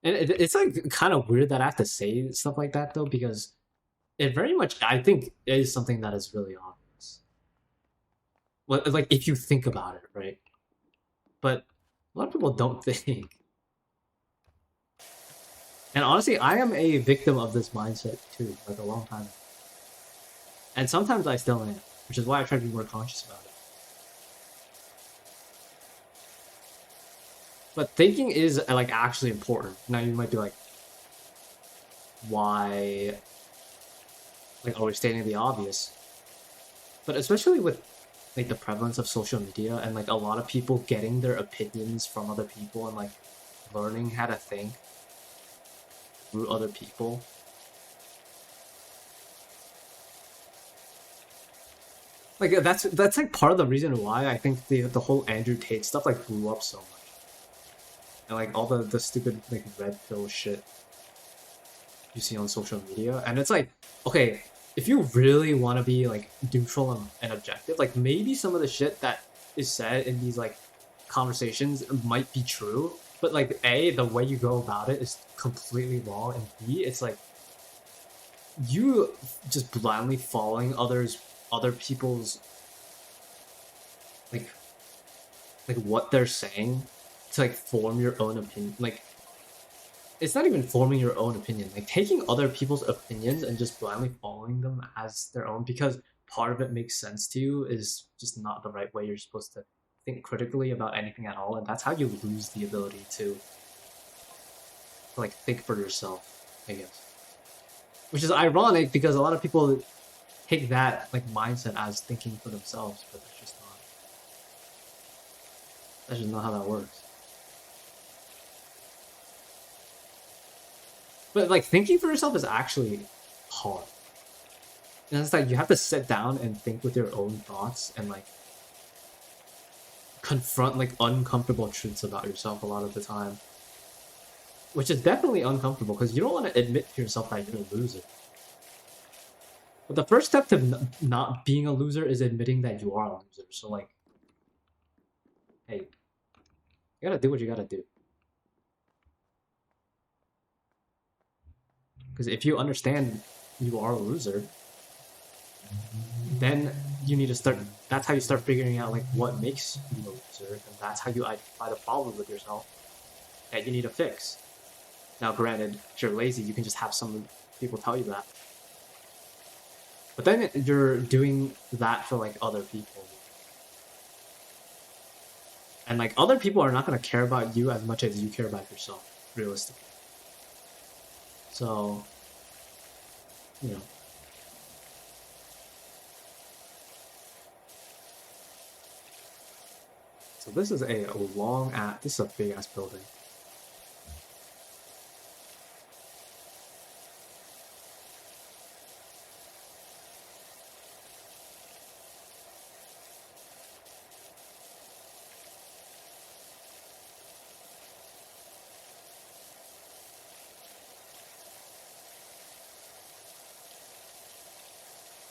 And it's like kind of weird that I have to say stuff like that though, because it very much I think is something that is really obvious. Well, like if you think about it, right? But a lot of people don't think. And honestly, I am a victim of this mindset too, like a long time. And sometimes I still am, which is why I try to be more conscious about it. But thinking is like actually important. Now you might be like, why? Like always stating the obvious. But especially with like the prevalence of social media and like a lot of people getting their opinions from other people and like learning how to think through other people. Like that's like part of the reason why I think the whole Andrew Tate stuff like blew up so much. And like all the stupid like red pill shit you see on social media. And it's like, okay, if you really want to be like neutral and objective, like maybe some of the shit that is said in these like conversations might be true, but like A, the way you go about it is completely wrong, and B, it's like you just blindly following other people's like what they're saying to like form your own opinion. Like, it's not even forming your own opinion, like taking other people's opinions and just blindly following them as their own because part of it makes sense to you is just not the right way. You're supposed to think critically about anything at all, and that's how you lose the ability to like think for yourself, I guess. Which is ironic because a lot of people take that like mindset as thinking for themselves, but that's just not how that works. But like thinking for yourself is actually hard. And it's like you have to sit down and think with your own thoughts and like confront like uncomfortable truths about yourself a lot of the time. which is definitely uncomfortable because you don't want to admit to yourself that you're a loser. But the first step to not being a loser is admitting that you are a loser. So like, hey, you gotta do what you gotta do. Because if you understand you are a loser, then you need to start. That's how you start figuring out like what makes you a loser, and that's how you identify the problem with yourself that you need to fix. Now, granted, if you're lazy, you can just have some people tell you that. But then you're doing that for like other people. And like other people are not going to care about you as much as you care about yourself, realistically. So, you know. So this is a long ass, this is a big ass building.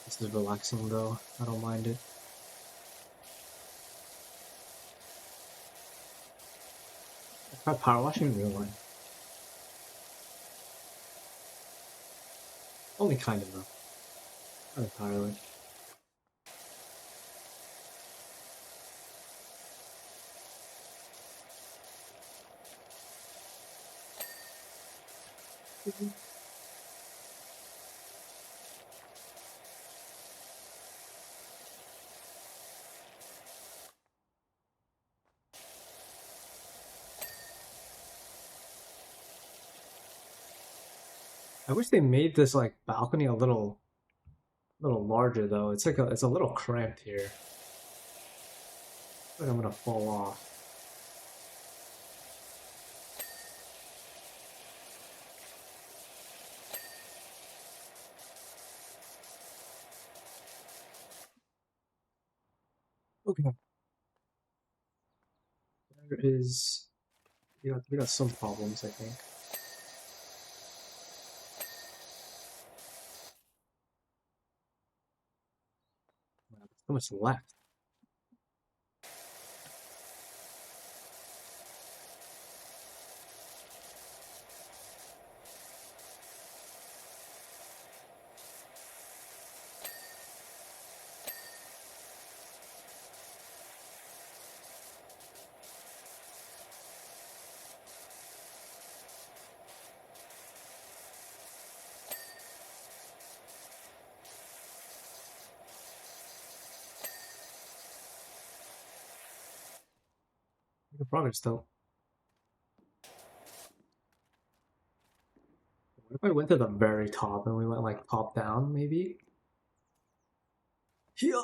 This is relaxing though, I don't mind it. I tried power washing in real life. Only kind of though. Not entirely. I wish they made this like balcony a little larger though. It's like it's a little cramped here. I feel like I'm gonna fall off. Okay. There is we got some problems, I think. Wow, there's so much left. Good progress though. What if I went to the very top and we went like top down, maybe? Yeah.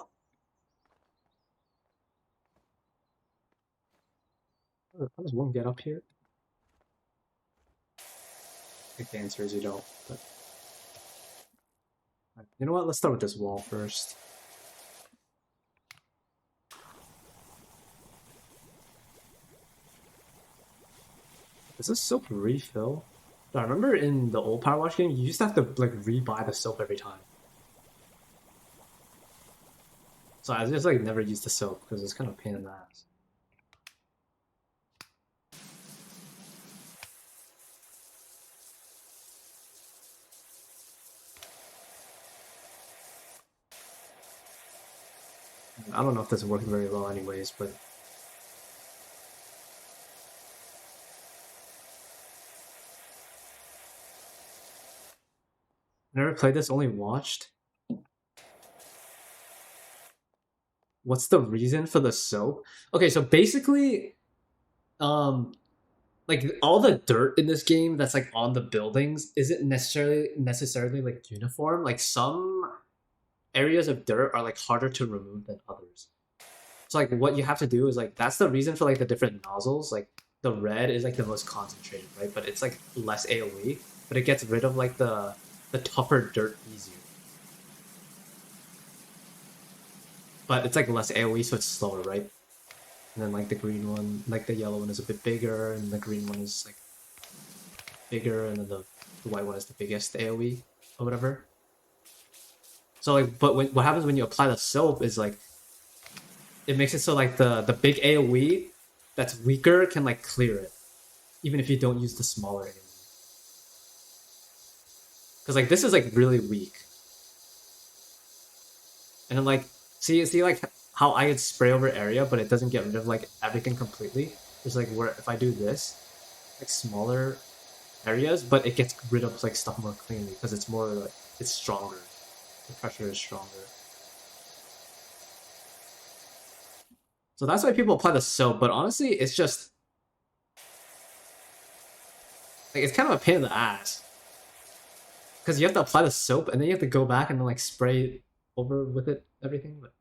How does one get up here? I think the answer is you don't, but you know what? Let's start with this wall first. Is this soap refill? I remember in the old Power Wash game, you used to have to like rebuy the soap every time. So I just like never used the soap because it's kind of a pain in the ass. I don't know if this worked very well anyways, but never played this, only watched. What's the reason for the soap? Okay, so basically, like all the dirt in this game that's like on the buildings isn't necessarily like uniform. Like some areas of dirt are like harder to remove than others. So like what you have to do is like that's the reason for like the different nozzles. Like the red is like the most concentrated, right? But it's like less AoE, but it gets rid of like the tougher dirt easier. But it's like less AoE, so it's slower, right? And then like the green one, like the yellow one is a bit bigger, and the green one is like bigger, and then the white one is the biggest AoE or whatever. So like, but what happens when you apply the soap is like, it makes it so like the big AoE that's weaker can like clear it, even if you don't use the smaller AoE. Because like this is like really weak, and then like see like how I could spray over area, but it doesn't get rid of like everything completely. It's like where if I do this, like smaller areas, but it gets rid of like stuff more cleanly because it's more like it's stronger. The pressure is stronger. So that's why people apply the soap, but honestly, it's just like it's kind of a pain in the ass. Because you have to apply the soap and then you have to go back and then like spray over with it everything. But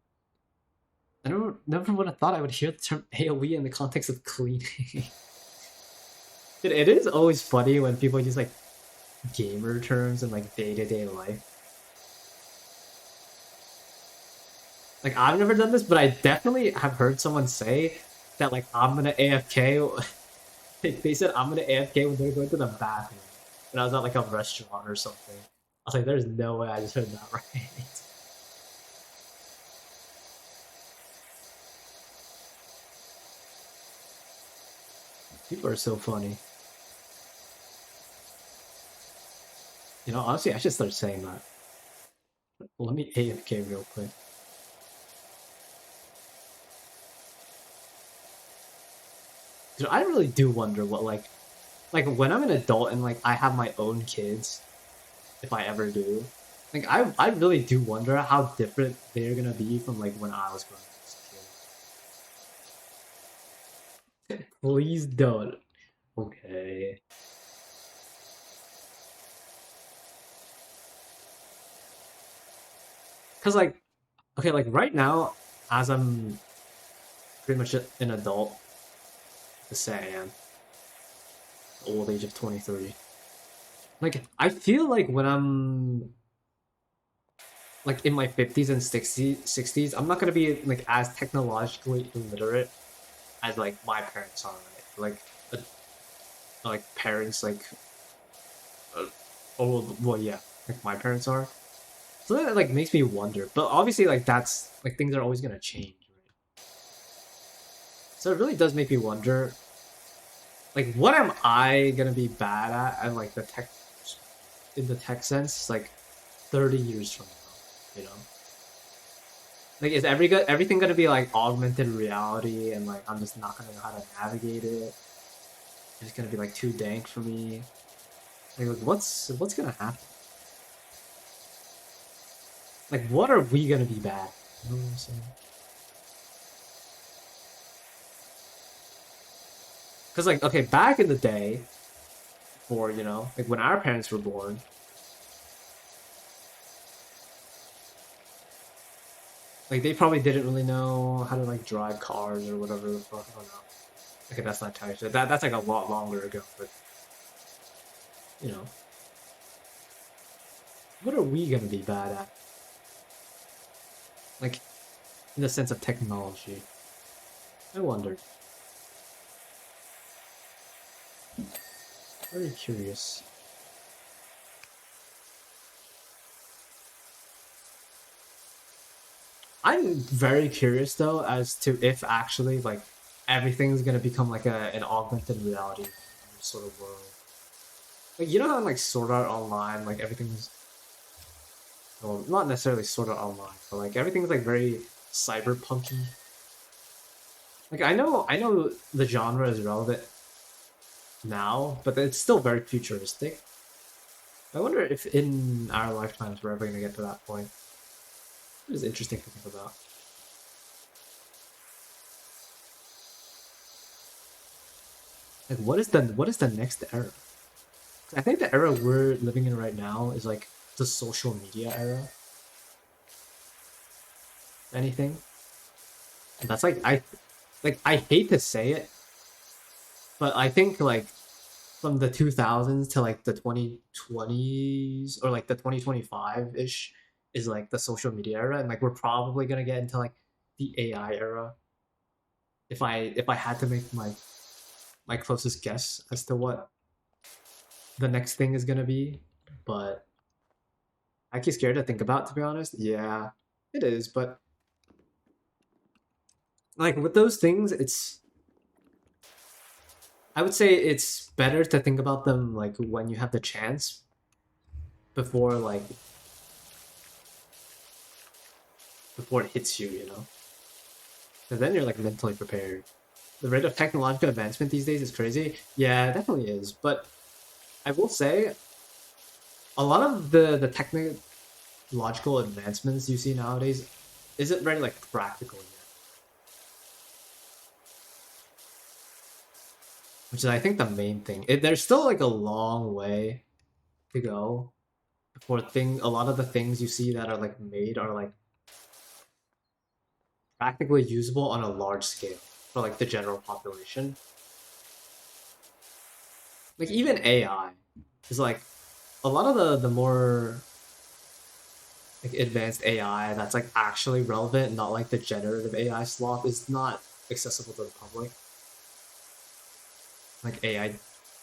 I never would have thought I would hear the term AoE in the context of cleaning. It is always funny when people use like gamer terms in like day-to-day life. Like I've never done this, but I definitely have heard someone say that like I'm gonna AFK. They said I'm gonna AFK when they're going to the bathroom. And I was at like a restaurant or something. I was like, there's no way I just heard that right. People are so funny. You know, honestly, I should start saying that. Let me AFK real quick. Dude, I really do wonder what like when I'm an adult and like I have my own kids, if I ever do, like I really do wonder how different they're gonna be from like when I was growing up as a kid. Please don't. Okay. Cause like, okay, like right now, as I'm pretty much an adult, to say I am, old age of 23. Like I feel like when I'm like in my 50s and 60s, I'm not gonna be like as technologically illiterate as like my parents are, right? Like parents like oh well yeah, like my parents are. So that like makes me wonder. But obviously like that's like things are always gonna change, right? So it really does make me wonder like what am I gonna be bad at and like the tech in the tech sense like 30 years from now, you know? Like is everything gonna be like augmented reality and like I'm just not gonna know how to navigate it? It's gonna be like too dank for me. Like what's gonna happen? Like what are we gonna be bad? You know what I'm saying? Because like okay, back in the day, for you know, like when our parents were born, like they probably didn't really know how to like drive cars or whatever the fuck. I don't know. Okay, that's not entirely true. That's like a lot longer ago, but you know, what are we gonna be bad at? Like in the sense of technology. I wonder. Very curious. I'm very curious though as to if actually like everything's gonna become like an augmented reality sort of world. Like you know how in, like Sword Art Online, like everything's well, not necessarily Sword Art Online, but like everything's like very cyberpunky. Like I know the genre is relevant now, but it's still very futuristic. I wonder if in our lifetimes we're ever gonna get to that point. It is interesting to think about. Like what is the next era? I think the era we're living in right now is like the social media era. Anything. And that's like I hate to say it, but I think like from the 2000s to like the 2020s or like the 2025-ish is like the social media era and like we're probably going to get into like the AI era if I had to make my closest guess as to what the next thing is gonna be, but I get scared to think about, to be honest. Yeah, it is, but like with those things, I would say it's better to think about them like when you have the chance before before it hits you, you know? And then you're like mentally prepared. The rate of technological advancement these days is crazy. Yeah, it definitely is. But I will say a lot of the technological advancements you see nowadays isn't very like practical yet. Which is I think the main thing. There's still like a long way to go before a lot of the things you see that are like made are like practically usable on a large scale for like the general population. Like even AI is like a lot of the more like advanced AI that's like actually relevant, not like the generative AI slop, is not accessible to the public. Like AI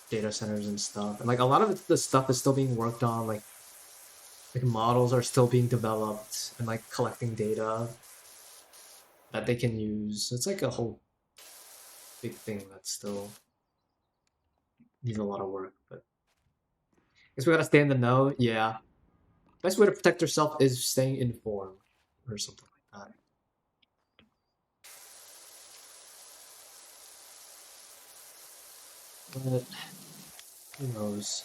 data centers and stuff, and like a lot of the stuff is still being worked on. Like models are still being developed and like collecting data that they can use. It's like a whole big thing that still needs a lot of work. But I guess we gotta stay in the know. Yeah, best way to protect yourself is staying informed or something like that. But who knows?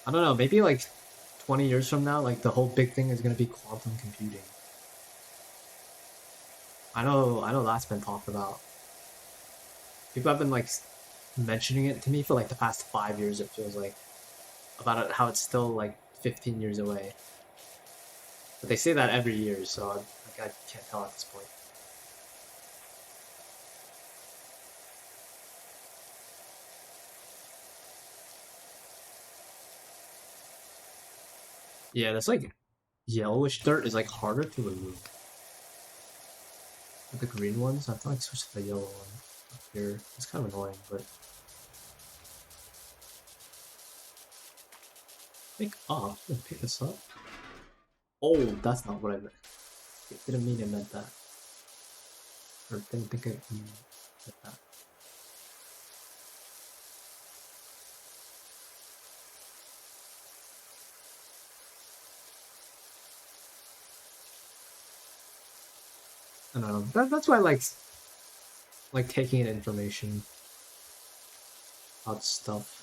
I don't know. Maybe like 20 years from now, like the whole big thing is gonna be quantum computing. I know that's been talked about. People have been like mentioning it to me for like the past 5 years. It feels like about it, how it's still like 15 years away. But they say that every year, so I can't tell at this point. Yeah, that's like yellowish dirt is like harder to remove. With the green ones, I have to like switch to the yellow one up here. It's kind of annoying, but pick up. Pick this up. Oh, that's not what I meant. It didn't mean it meant that. Or didn't think it meant that. I don't know. That's why I like taking in information about stuff.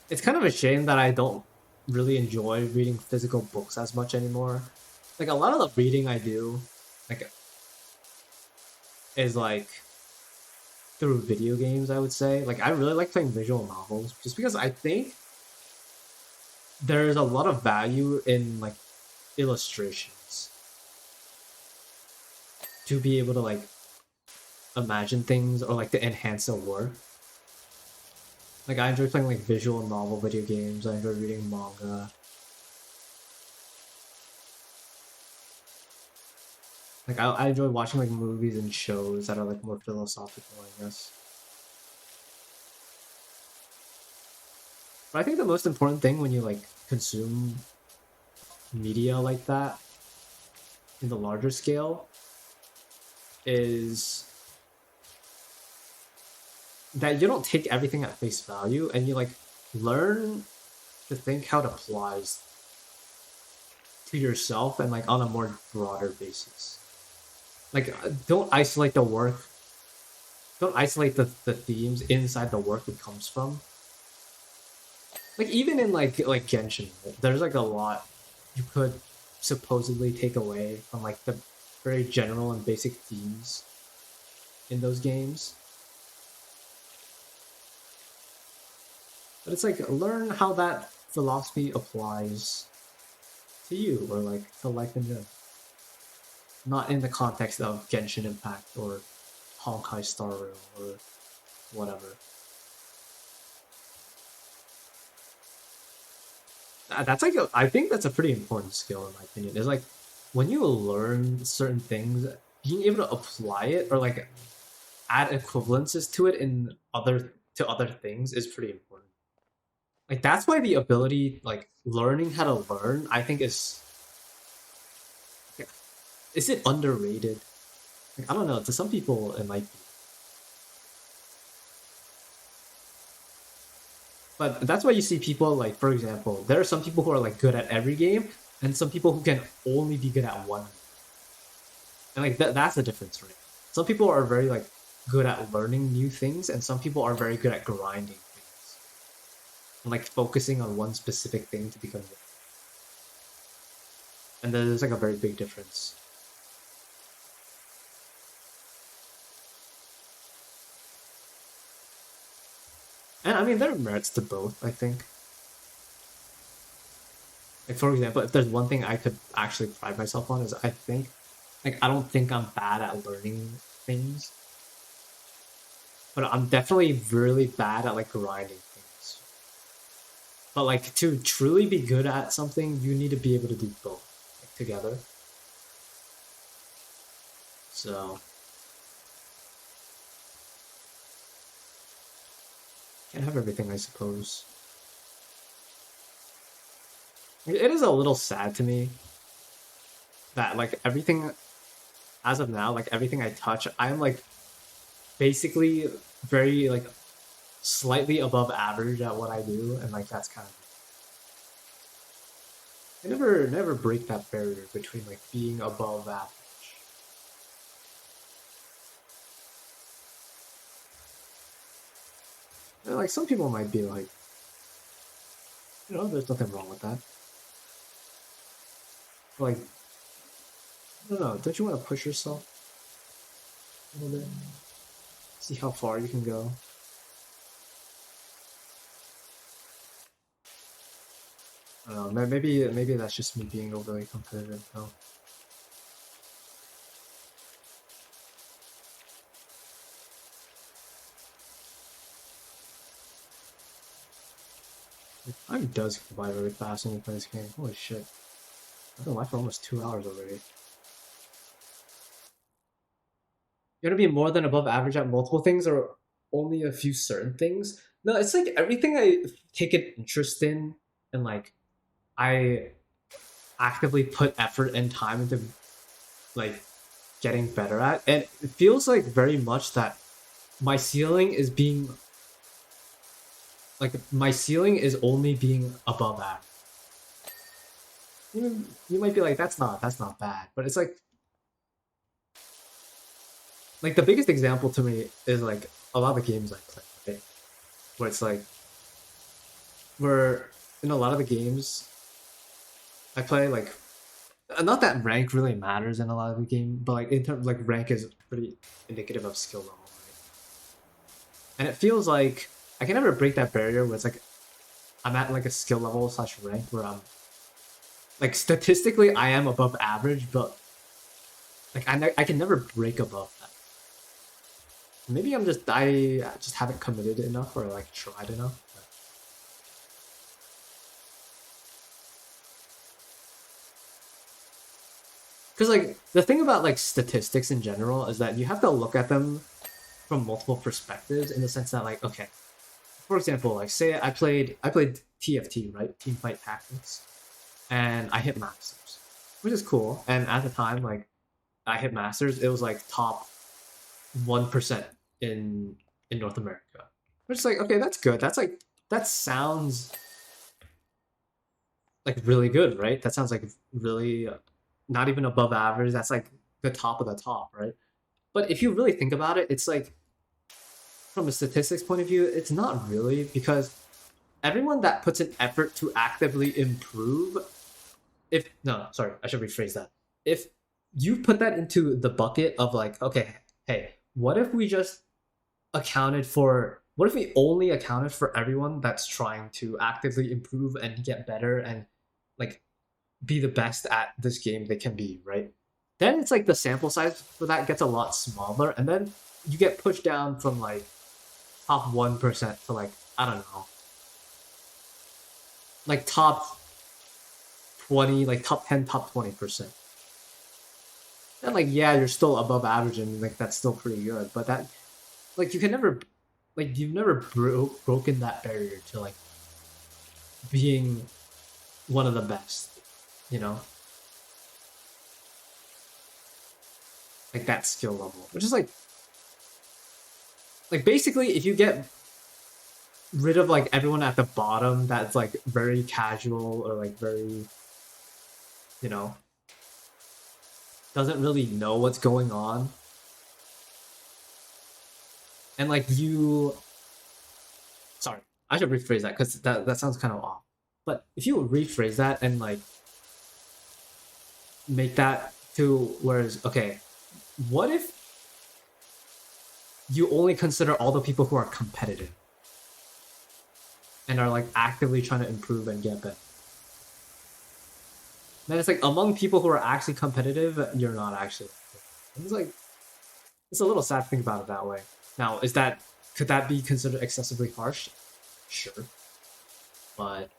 It's kind of a shame that I don't really enjoy reading physical books as much anymore. Like a lot of the reading I do, like, is like through video games. I would say, like, I really like playing visual novels just because I think there's a lot of value in like illustrations to be able to like imagine things or like to enhance the work. Like I enjoy playing like visual novel video games. I enjoy reading manga. Like I enjoy watching like movies and shows that are like more philosophical, I guess. But I think the most important thing when you like consume media like that in the larger scale is that you don't take everything at face value and you like learn to think how it applies to yourself and like on a more broader basis. Like don't isolate the work, don't isolate the themes inside the work it comes from. Like even in like Genshin, there's like a lot you could supposedly take away from like the very general and basic themes in those games. But it's like learn how that philosophy applies to you or like to life in general. Not in the context of Genshin Impact or Honkai Star Rail or whatever. That's like I think that's a pretty important skill in my opinion. Is like when you learn certain things being able to apply it or like add equivalences to it in other things is pretty important. Like that's why the ability, like learning how to learn, I think is it underrated? Like, I don't know. To some people, it might be. But that's why you see people like, for example, there are some people who are like good at every game, and some people who can only be good at one. And like that's the difference, right? Some people are very like good at learning new things, and some people are very good at grinding things and like focusing on one specific thing to become good. And there's like a very big difference. And I mean, there are merits to both, I think. Like, for example, if there's one thing I could actually pride myself on is I think, like, I don't think I'm bad at learning things. But I'm definitely really bad at, like, grinding things. But, like, to truly be good at something, you need to be able to do both, like, together. So... can't have everything, I suppose. It is a little sad to me that like everything as of now, like everything I touch, I'm like basically very like slightly above average at what I do, and like that's kind of I never break that barrier between like being above average. And, like some people might be like, you know, there's nothing wrong with that. Like, I don't know, don't you want to push yourself a little bit? See how far you can go. I don't know, maybe that's just me being overly competitive though. Time does go by really fast when you play this game. Holy shit. I've been live for almost 2 hours already. You're gonna be more than above average at multiple things or only a few certain things? No, it's like everything I take an interest in and like I actively put effort and time into like getting better at. And it feels like very much that my ceiling is being like my ceiling is only being above average. You might be like, that's not bad, but it's like the biggest example to me is like a lot of the games I play, right? Where it's like where in a lot of the games I play, like not that rank really matters in a lot of the game, but like in terms like rank is pretty indicative of skill level, right? And it feels like I can never break that barrier where it's like I'm at like a skill level / rank where I'm like statistically I am above average, but like I can never break above that. Maybe I just haven't committed enough or like tried enough. Because like the thing about like statistics in general is that you have to look at them from multiple perspectives in the sense that like okay, for example, like say I played TFT, right? Team Fight Tactics, and I hit masters, which is cool. And at the time, like I hit masters, it was like top 1% in North America, which is like okay, that's good. That's like that sounds like really good, right? That sounds like really not even above average. That's like the top of the top, right? But if you really think about it, it's like from a statistics point of view, it's not really because everyone that puts an effort to actively improve, if no, sorry, I should rephrase that. If you put that into the bucket of like, okay, hey, what if we just accounted for what if we only accounted for everyone that's trying to actively improve and get better and like be the best at this game they can be, right? Then it's like the sample size for that gets a lot smaller, and then you get pushed down from like top 1% to like, I don't know, like top 20, like top 10, top 20%. And like, yeah, you're still above average, and like that's still pretty good. But that, like, you can never, like, you've never broken that barrier to like being one of the best. You know, like that skill level, which is like basically, if you get rid of like everyone at the bottom that's like very casual or like very, you know, doesn't really know what's going on, and like you, sorry, I should rephrase that because that sounds kind of off. But if you rephrase that and like make that to whereas, okay, what if you only consider all the people who are competitive and are like actively trying to improve and get better? Then it's like among people who are actually competitive, you're not actually. It's like it's a little sad to think about it that way. Now, is that could that be considered excessively harsh? Sure, but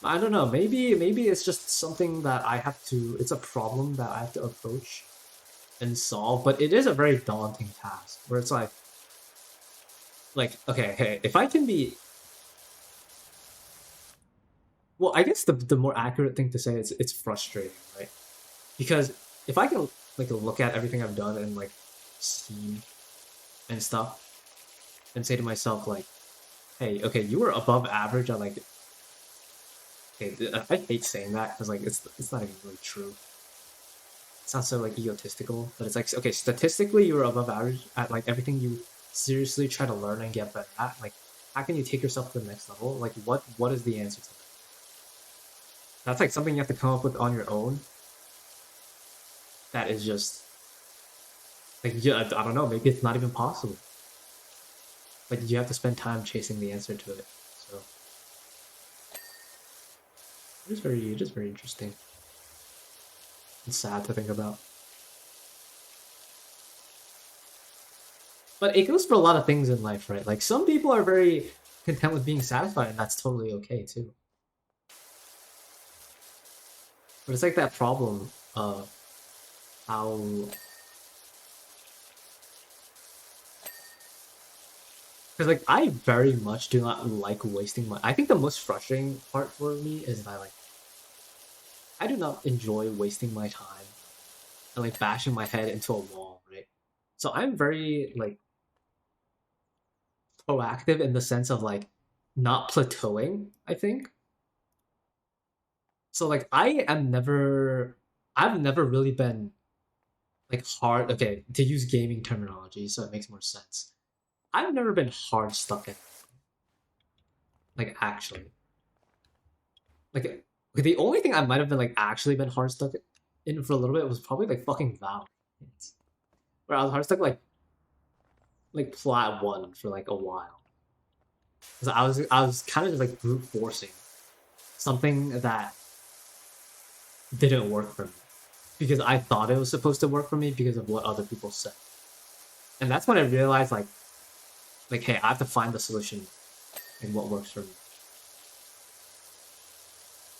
I don't know. Maybe it's just something that I have to. It's a problem that I have to approach and solve. But it is a very daunting task. Where it's like okay, hey, if I can be, well, I guess the more accurate thing to say is it's frustrating, right? Because if I can like look at everything I've done and like Steam and stuff and say to myself like, hey, okay, you were above average on like, okay, I hate saying that because like it's not even really true. It sounds so like egotistical, but it's like okay, statistically you were above average at like everything you seriously try to learn and get better at. Like, how can you take yourself to the next level? Like, what is the answer to that? That's like something you have to come up with on your own. That is just like yeah, I don't know. Maybe it's not even possible. Like you have to spend time chasing the answer to it. So it is very interesting. It's sad to think about. But it goes for a lot of things in life, right? Like some people are very content with being satisfied, and that's totally okay too. But it's like that problem of how because like I very much do not like wasting my. I think the most frustrating part for me is that like I do not enjoy wasting my time and like bashing my head into a wall, right? So I'm very like proactive in the sense of like not plateauing, I think. So like I've never really been like hard okay, to use gaming terminology so it makes more sense. I've never been hard stuck in like actually. Like the only thing I might have been like actually been hard stuck in for a little bit was probably like fucking Valve. Where I was hard stuck like plat one for like a while. Because I was kind of just like brute forcing something that didn't work for me because I thought it was supposed to work for me because of what other people said. And that's when I realized like hey, I have to find the solution in what works for me.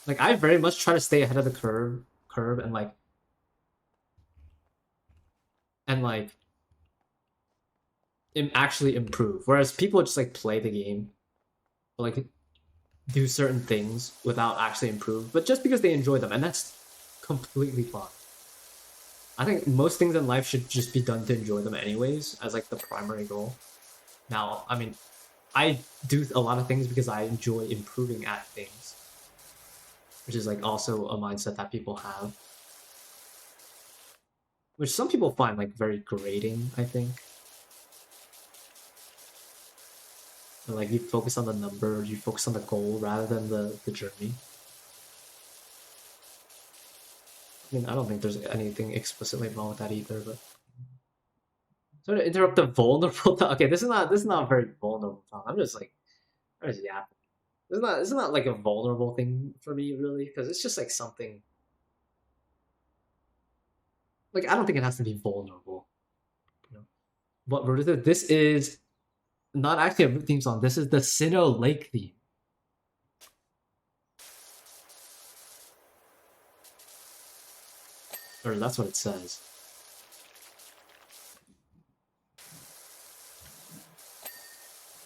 Like I very much try to stay ahead of the curve and like actually improve. Whereas people just like play the game, like do certain things without actually improve, but just because they enjoy them, and that's completely fine. I think most things in life should just be done to enjoy them anyways, as like the primary goal. Now, I mean, I do a lot of things because I enjoy improving at things, which is like also a mindset that people have, which some people find like very grating, I think. And like you focus on the number, you focus on the goal rather than the journey. I mean, I don't think there's anything explicitly wrong with that either, but sort of interrupt the vulnerable talk. Okay, this is not very vulnerable talk. I'm just yapping. This is not like a vulnerable thing for me really, because it's just like something like I don't think it has to be vulnerable. You know, but this is not actually a root theme song. This is the Sinnoh Lake theme. Or that's what it says.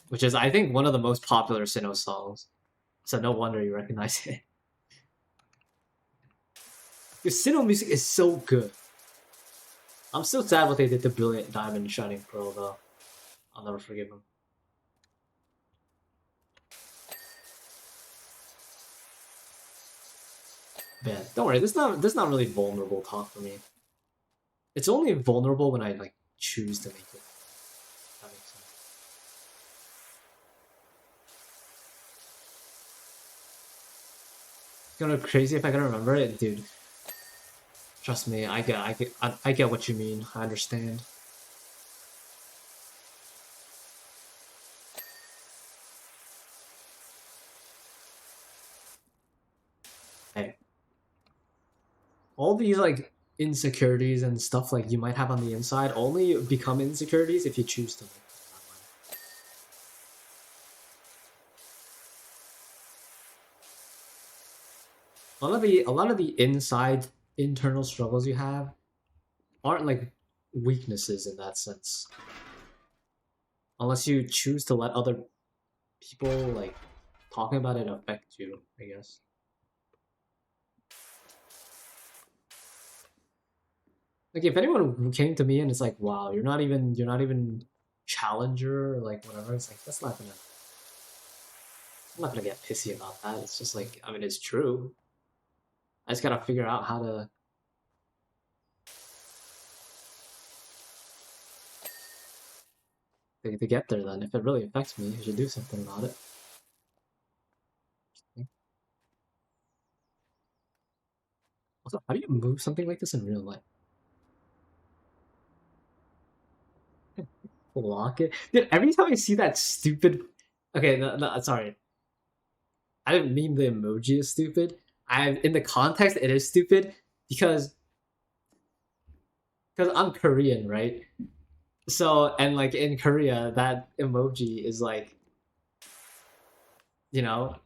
Which is, I think, one of the most popular Sinnoh songs. So no wonder you recognize it. Because Sinnoh music is so good. I'm still sad what they did to Brilliant Diamond Shining Pearl, though. I'll never forgive them. Man, don't worry, this is not really vulnerable talk for me. It's only vulnerable when I like choose to make it. That makes sense. It's gonna be crazy if I can remember it, dude. Trust me, I get what you mean. I understand. Hey, all these like insecurities and stuff like you might have on the inside only become insecurities if you choose to. A lot of the inside internal struggles you have aren't like weaknesses in that sense. Unless you choose to let other people like talking about it affect you, I guess. Like if anyone came to me and it's like, wow, you're not even challenger or like whatever, it's like I'm not gonna get pissy about that. It's just like, I mean, it's true. I just gotta figure out how to get there then. If it really affects me, I should do something about it. Also, how do you move something like this in real life? Block it? Dude, every time I see that stupid... Okay, no, sorry. I didn't mean the emoji is stupid. In the context, it is stupid because I'm Korean, right? So, and like in Korea, that emoji is like, you know,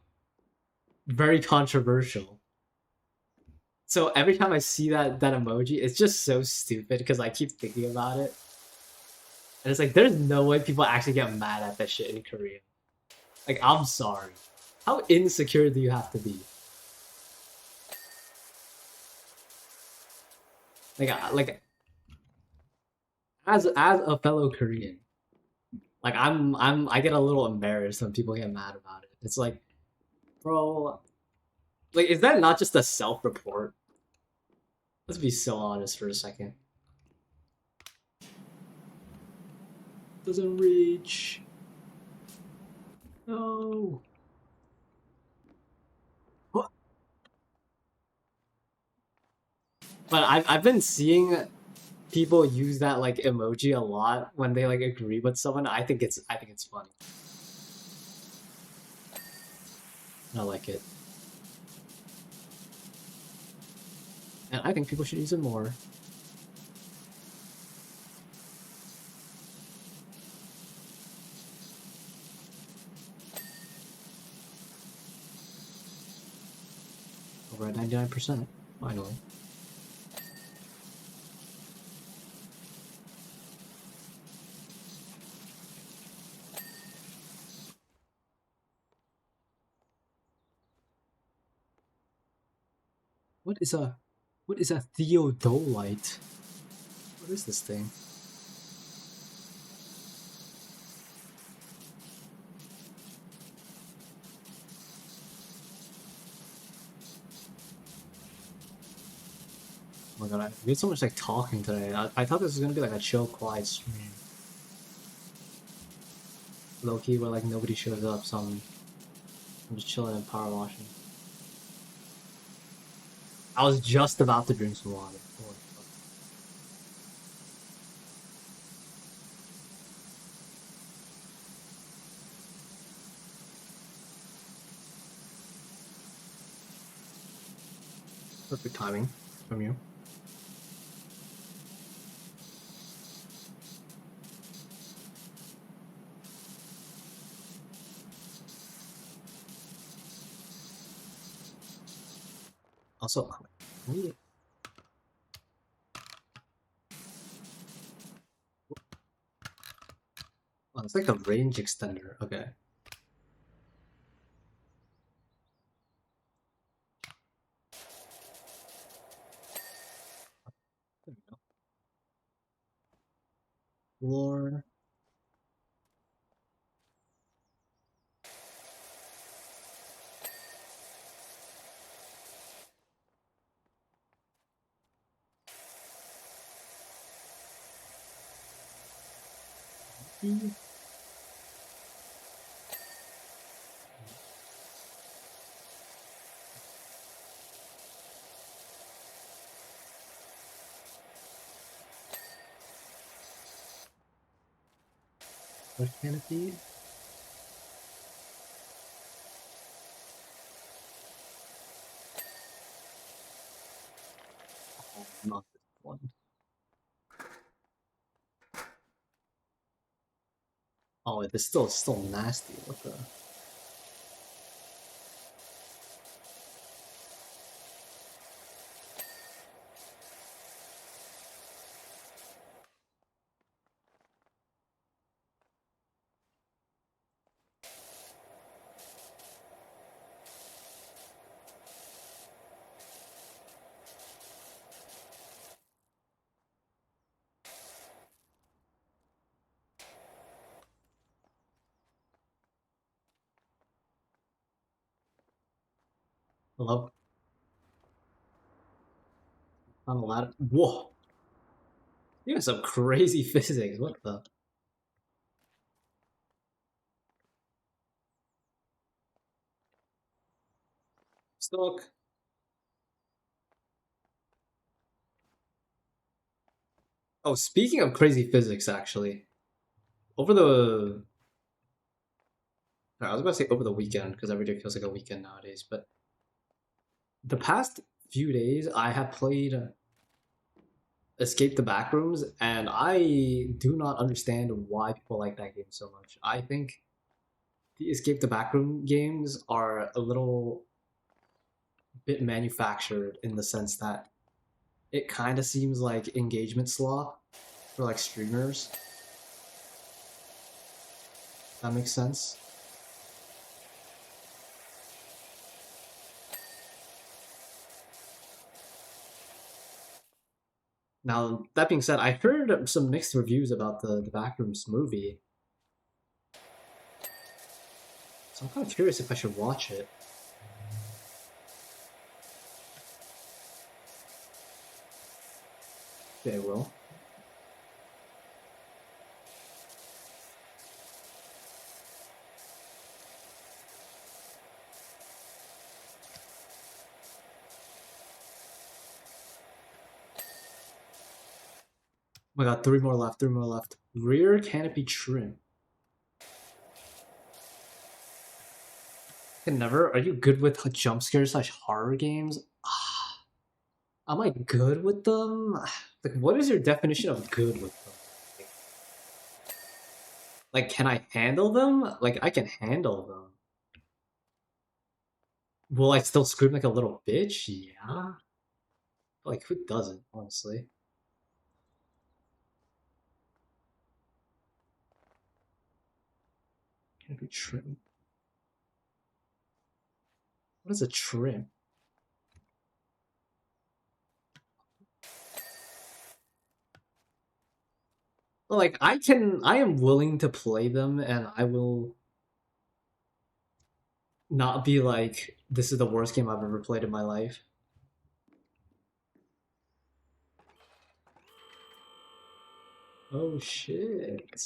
very controversial. So every time I see that emoji, it's just so stupid because I keep thinking about it. And it's like, there's no way people actually get mad at that shit in Korea. Like, I'm sorry. How insecure do you have to be? Like as a fellow Korean, like I get a little embarrassed when people get mad about it. It's like, bro, like is that not just a self-report? Let's be so honest for a second. Doesn't reach. No. What? But I've been seeing people use that like emoji a lot when they like agree with someone. I think it's funny. I like it. And I think people should use it more. Over at 99%, finally. What is a theodolite? What is this thing? Oh my god, I did so much like talking today. I thought this was gonna be like a chill, quiet stream. Low key, where like nobody shows up, so I'm just chilling and power washing. I was just about to drink some water. Holy fuck. Perfect timing from you. Also, we... Oh, it's like a range extender. Okay. There we go. Floor. What can it be? Oh, not this one. Oh, it's still nasty. What the? Hello? On a ladder. Whoa! You have some crazy physics. What the? Stuck. Oh, speaking of crazy physics, actually, over the I was about to say over the weekend because every day feels like a weekend nowadays. But the past few days, I have played Escape the Backrooms, and I do not understand why people like that game so much. I think the Escape the Backroom games are a little bit manufactured in the sense that it kind of seems like engagement slaw for like streamers. That makes sense. Now, that being said, I heard some mixed reviews about the Backrooms movie, so I'm kind of curious if I should watch it. Okay, I will. Oh my god, three more left, three more left. Rear canopy trim. I can never. Are you good with jump scare slash horror games? Am I good with them? Like, what is your definition of good with them? Like, can I handle them? Like, I can handle them. Will I still scream like a little bitch? Yeah. Like, who doesn't, honestly? Canopy trim. What is a trim? Well, like, I am willing to play them, and I will not be like, this is the worst game I've ever played in my life. Oh shit.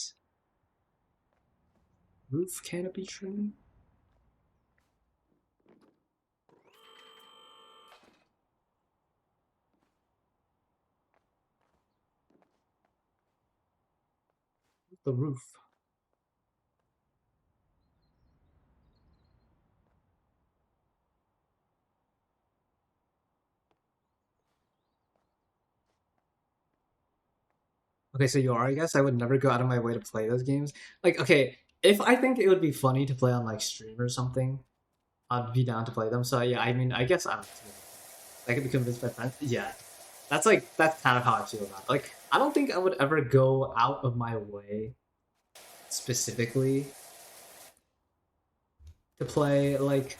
Roof canopy trim? The roof. Okay, so you are, I guess I would never go out of my way to play those games. Like, okay, if I think it would be funny to play on like stream or something, I'd be down to play them. So yeah, I mean, I guess I'm. I can be convinced by friends. Yeah, that's kind of how I feel about it. Like, I don't think I would ever go out of my way specifically to play like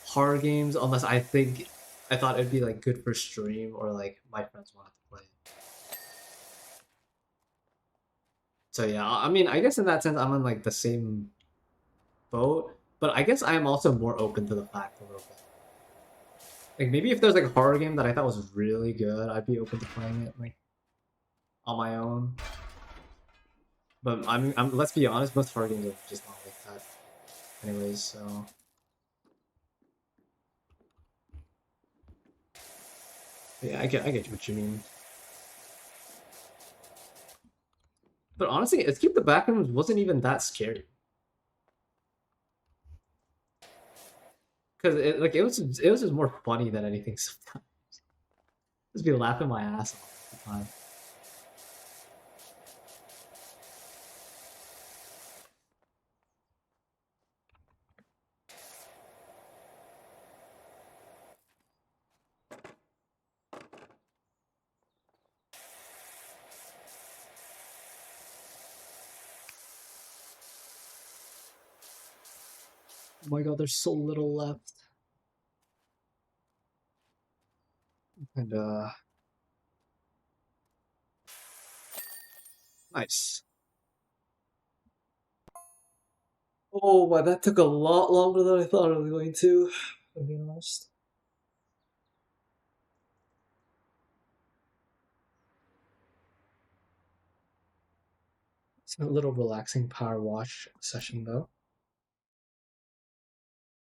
horror games unless I thought it'd be like good for stream or like my friends wanted to play it. So yeah, I mean, I guess in that sense, I'm on like the same boat, but I guess I am also more open to the fact a little bit. Like maybe if there's like a horror game that I thought was really good, I'd be open to playing it like on my own. But let's be honest, most horror games are just not like that, anyways. So yeah, I get what you mean. But honestly, Escape the Backrooms wasn't even that scary because it was just more funny than anything. Sometimes just be laughing my ass off all the time. Oh my god, there's so little left. And nice. Oh, but that took a lot longer than I thought it was going to. To be honest, it's a little relaxing power wash session though.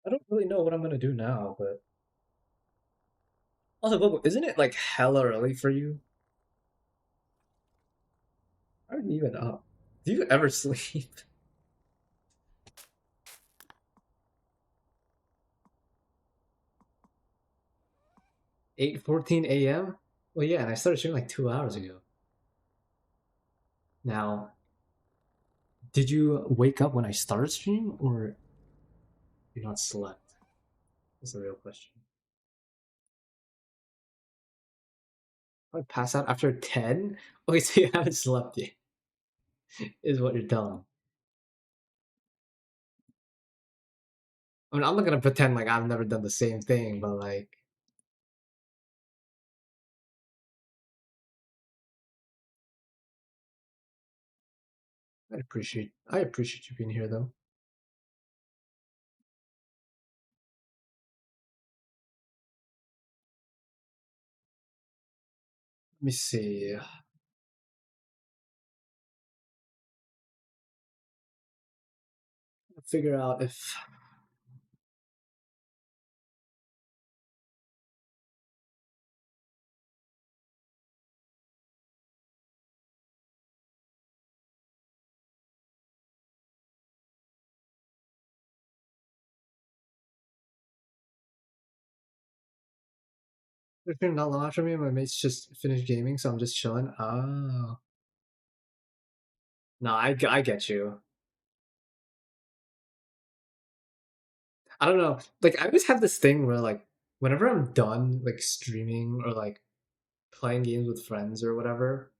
I don't really know what I'm gonna do now, but also, Bobo, isn't it like hella early for you? How are you even up? Do you ever sleep? 8:14 a.m. Well, yeah, and I started streaming like 2 hours ago. Now, did you wake up when I started stream, or you not slept? That's the real question. I pass out after 10? Okay, so you haven't slept yet, is what you're telling me. I mean, I'm not gonna pretend like I've never done the same thing, but like, I appreciate you being here though. Let me see. Figure out if if you're not long after me, my mates just finished gaming, so I'm just chilling. Oh, no, I get you. I don't know. Like I always have this thing where like whenever I'm done like streaming or like playing games with friends or whatever,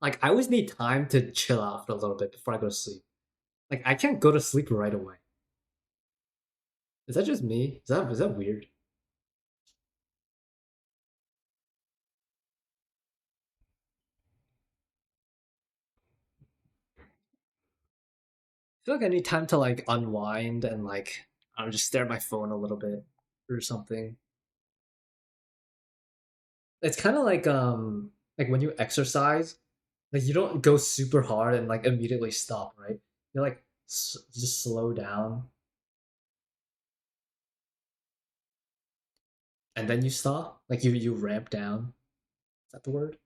like I always need time to chill out for a little bit before I go to sleep. Like I can't go to sleep right away. Is that just me? Is that weird? I feel like I need time to like unwind and like I don't know, just stare at my phone a little bit or something. It's kind of like when you exercise, like you don't go super hard and like immediately stop, right? You're like just slow down and then you stop. Like you ramp down. Is that the word?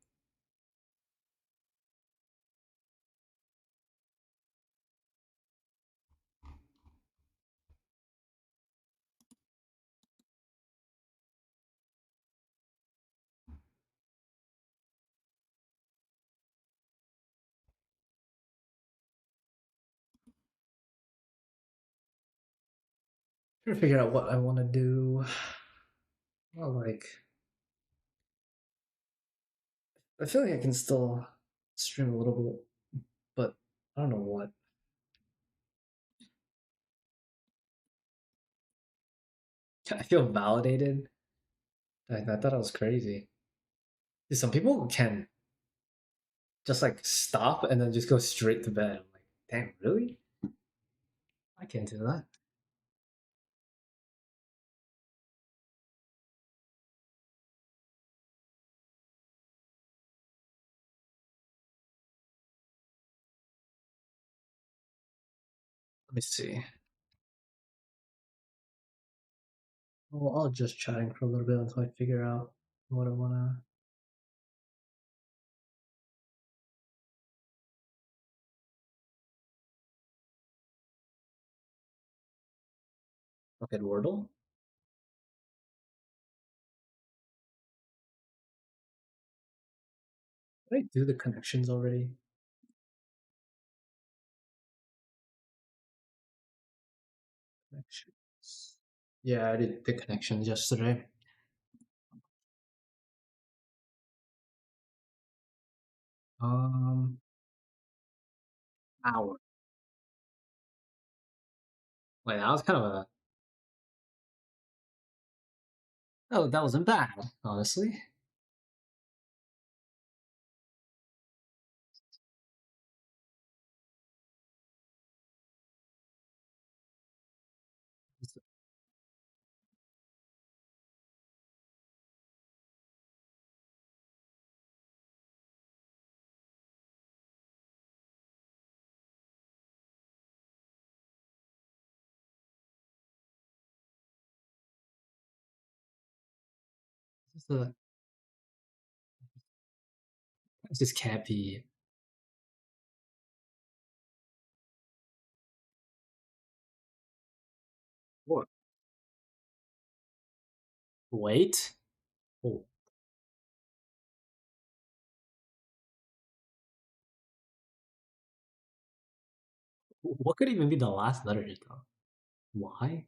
Trying to figure out what I want to do. Well, like I feel like I can still stream a little bit, but I don't know what. I feel validated. I thought I was crazy. Dude, some people can just like stop and then just go straight to bed. I'm like, damn, really? I can't do that. Let me see. Well, I'll just chatting for a little bit until I figure out what I wanna. Okay, Wordle. Did I do the connections already? Connections. Yeah, I did the connections yesterday. Um, hour. Like that was kind of a. Oh, that wasn't bad, honestly. This, this just can't be. What? Wait. Oh, what could even be the last letter here, though? Why?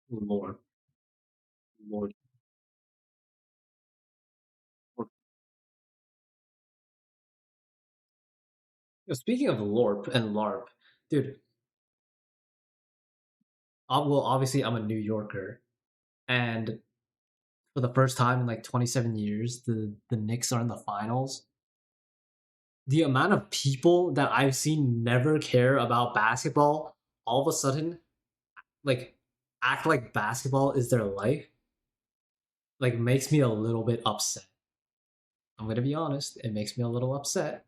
Lord. Lord. Lord. Speaking of LORP and LARP, dude, well, obviously I'm a New Yorker, and for the first time in like 27 years, the Knicks are in the finals. The amount of people that I've seen never care about basketball, all of a sudden, like act like basketball is their life, like makes me a little bit upset. I'm gonna be honest, it makes me a little upset.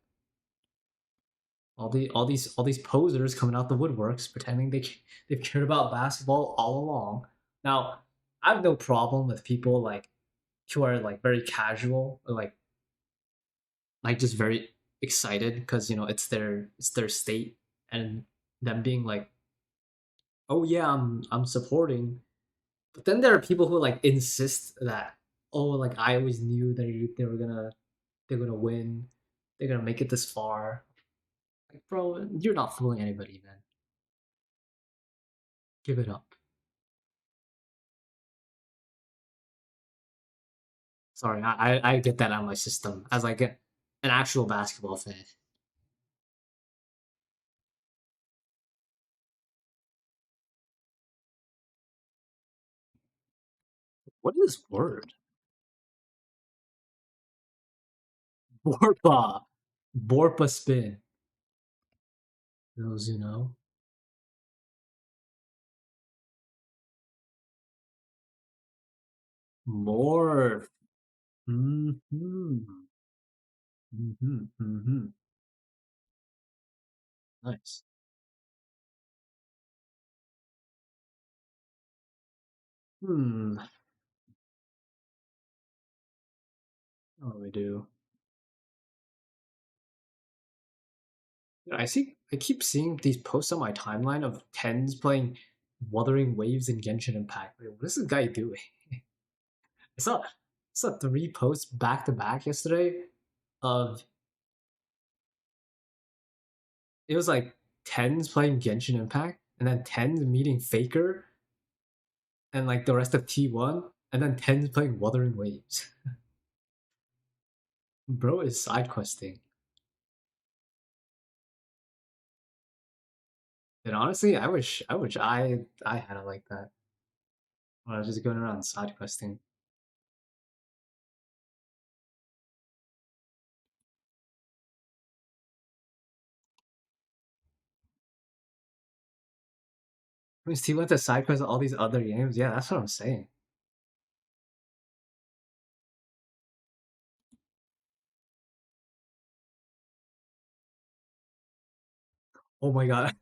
All these posers coming out the woodworks pretending they've cared about basketball all along. Now, I have no problem with people like who are like very casual or like just very excited because it's their state, and them being like, oh yeah, I'm supporting. But then there are people who like insist that, oh, like I always knew that they're gonna win, they're gonna make it this far. Like, bro, you're not fooling anybody, man. Give it up. Sorry, I get that out of my system as like an actual basketball fan. What is this word? Borpa. Borpa spin. Those who know. Morph. Mm-hmm. Mm-hmm. Mm-hmm. Nice. Hmm. What do we do? I keep seeing these posts on my timeline of Tens playing Wuthering Waves in Genshin Impact. What is this guy doing? I saw three posts back to back yesterday of it was like Tens playing Genshin Impact, and then Tens meeting Faker, and like the rest of T1, and then Tens playing Wuthering Waves. Bro is side questing. And honestly, I wish I had it like that. When I was just going around side questing. Means he went to side quest all these other games. Yeah, that's what I'm saying. Oh my god.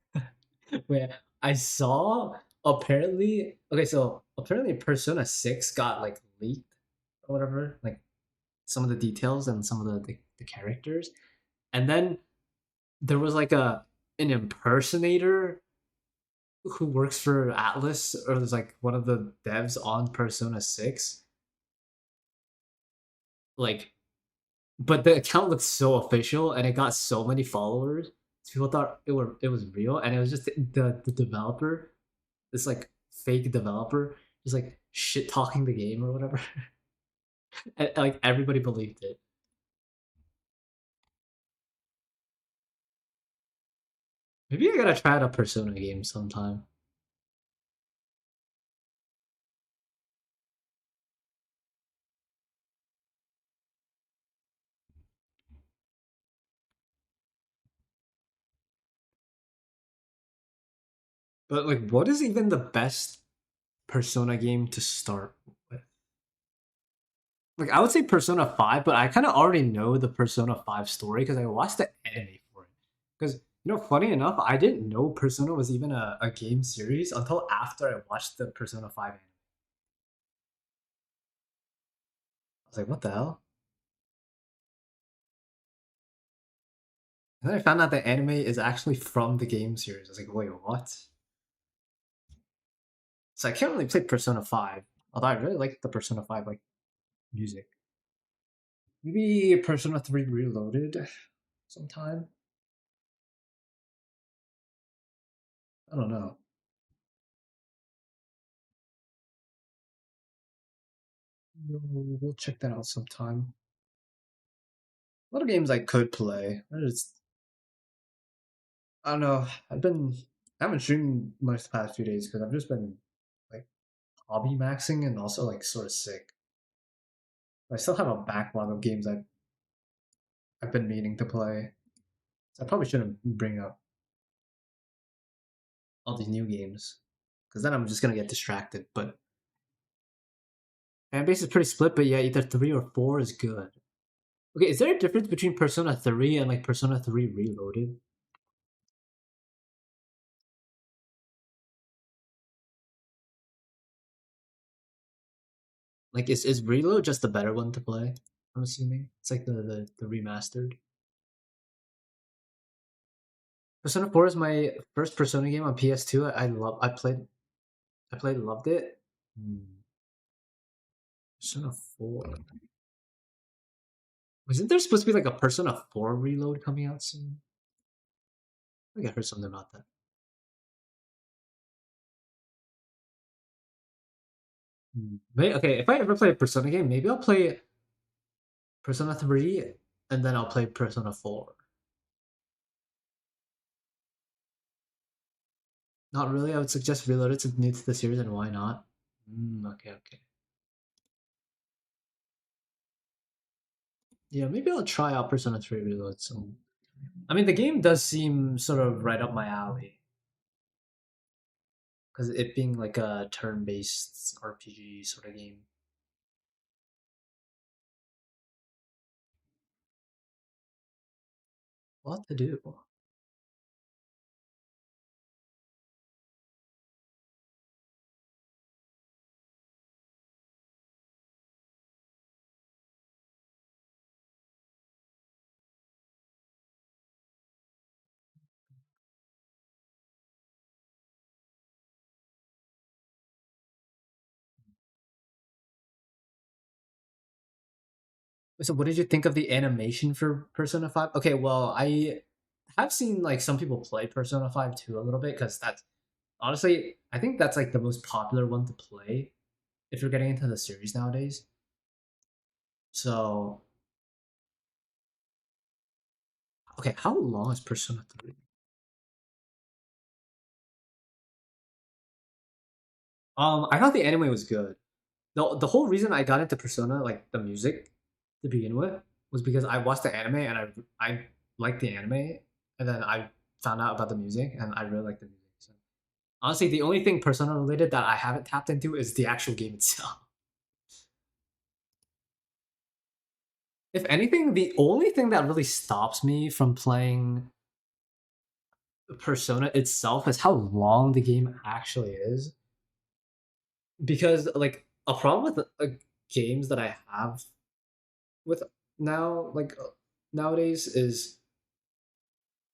Wait, I saw apparently okay, so apparently Persona 6 got like leaked or whatever, like some of the details and some of the characters. And then there was like an impersonator who works for Atlas or there's like one of the devs on Persona 6. Like but the account looked so official and it got so many followers. People thought it was real, and it was just the developer, this like fake developer, just like shit talking the game or whatever, and like everybody believed it. Maybe I gotta try out a Persona game sometime. But like, what is even the best Persona game to start with? Like, I would say Persona 5, but I kind of already know the Persona 5 story because I watched the anime for it. Because, funny enough, I didn't know Persona was even a game series until after I watched the Persona 5 anime. I was like, what the hell? And then I found out the anime is actually from the game series. I was like, wait, what? So I can't really play Persona 5, although I really like the Persona 5 like music. Maybe Persona 3 Reloaded sometime. I don't know. We'll check that out sometime. A lot of games I could play. I don't know. I haven't streamed much the past few days because I've just been like hobby maxing and also like sort of sick. I still have a backlog of games I've been meaning to play. So I probably shouldn't bring up all these new games because then I'm just gonna get distracted. But fan base is pretty split, but yeah, either 3 or 4 is good. Okay, is there a difference between Persona 3 and like Persona 3 Reloaded? Like, is Reload just the better one to play? I'm assuming it's like the remastered. Persona 4 is my first Persona game on PS2. I played loved it. Hmm. Persona 4. Wasn't there supposed to be like a Persona 4 Reload coming out soon? I think I heard something about that. Okay, if I ever play a Persona game, maybe I'll play Persona 3 and then I'll play Persona 4. Not really. I would suggest Reload. It's new to the series, and why not? Okay, okay. Yeah, maybe I'll try out Persona 3 Reload. So, I mean, the game does seem sort of right up my alley because it being like a turn-based RPG sort of game. What to do? So, what did you think of the animation for Persona 5? Okay, well, I have seen like some people play Persona 5 too a little bit because that's honestly I think that's like the most popular one to play if you're getting into the series nowadays. So okay, how long is Persona 3? I thought the anime was good. The whole reason I got into Persona, like the music to begin with, was because I watched the anime and I liked the anime, and then I found out about the music and I really like the music. So honestly, the only thing Persona related that I haven't tapped into is the actual game itself. If anything, the only thing that really stops me from playing Persona itself is how long the game actually is. Because like a problem with games that I have with now nowadays is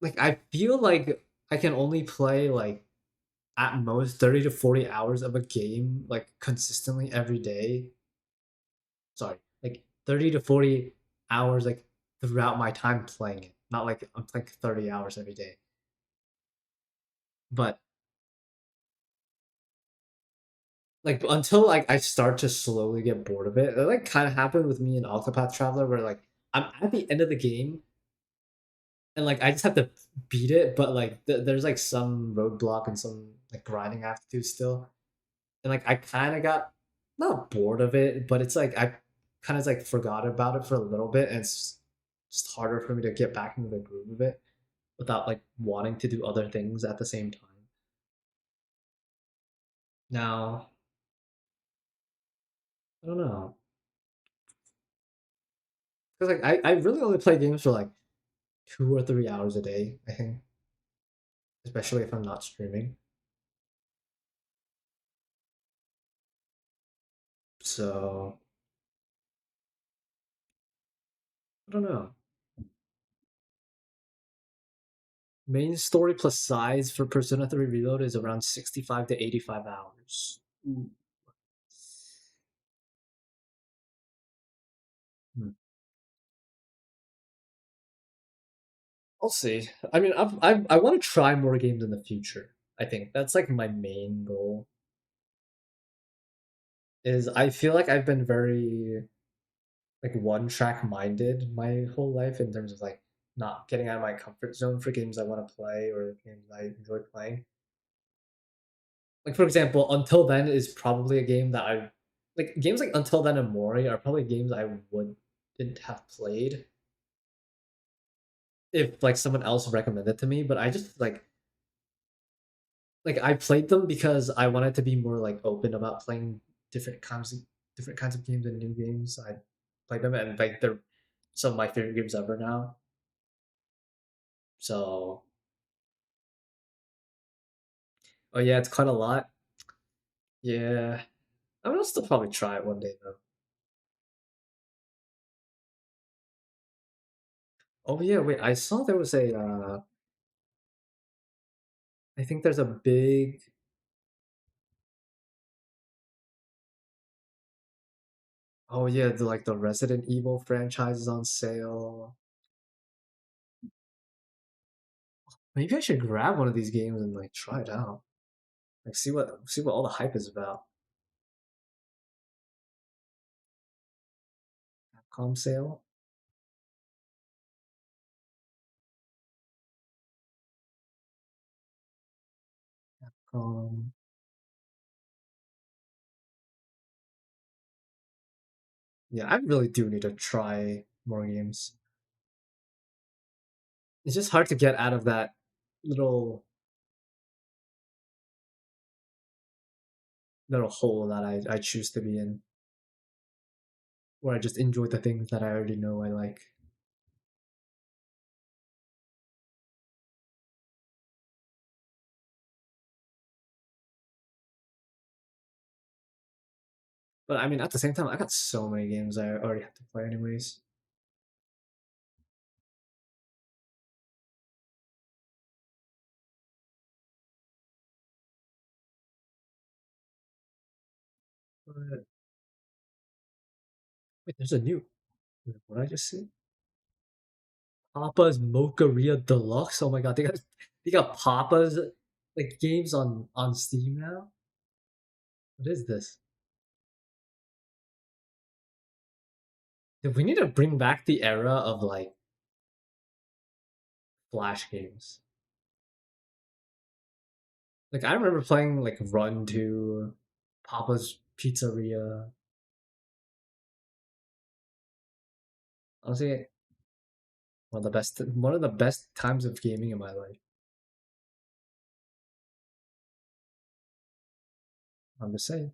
like I feel like I can only play like at most 30 to 40 hours of a game like consistently every day. Sorry, like 30 to 40 hours like throughout my time playing it. Not like I'm playing 30 hours every day. But like until like I start to slowly get bored of it. It like kind of happened with me in Octopath Traveler where like I'm at the end of the game and like I just have to beat it, but like there's like some roadblock and some like grinding I have to do still, and like I kind of got not bored of it, but it's like I kind of like forgot about it for a little bit, and it's just harder for me to get back into the groove of it without like wanting to do other things at the same time. Now I don't know because like I really only play games for like 2 or 3 hours a day. I think, especially if I'm not streaming. So I don't know. Main story plus size for Persona 3 Reload is around 65 to 85 hours. Ooh. Hmm. I'll see. I mean, I want to try more games in the future. I think that's like my main goal. Is I feel like I've been very like one track minded my whole life in terms of like not getting out of my comfort zone for games I want to play or games I enjoy playing. Like for example, Until Then is probably a game that I like games like Until Then and Mori are probably games I wouldn't have played if like someone else recommended to me, but I just like I played them because I wanted to be more like open about playing different kinds of games and new games. I played them and like they're some of my favorite games ever now. So oh yeah, it's quite a lot. Yeah. I'm gonna still probably try it one day though. Oh yeah, wait, I saw there was a I think there's a big oh yeah, the Resident Evil franchise is on sale. Maybe I should grab one of these games and like try it out. Like see what all the hype is about. Capcom sale. Um, yeah, I really do need to try more games. It's just hard to get out of that little little hole that I choose to be in, where I just enjoy the things that I already know I like. But I mean, at the same time, I got so many games I already have to play anyways. But wait, there's a new. What did I just see? Papa's Mocharia Deluxe. Oh my god, they got Papa's like games on Steam now. What is this? Dude, we need to bring back the era of like Flash games. Like I remember playing like Run 2, Papa's Pizzeria. Honestly, one of the best times of gaming in my life. I'm just saying.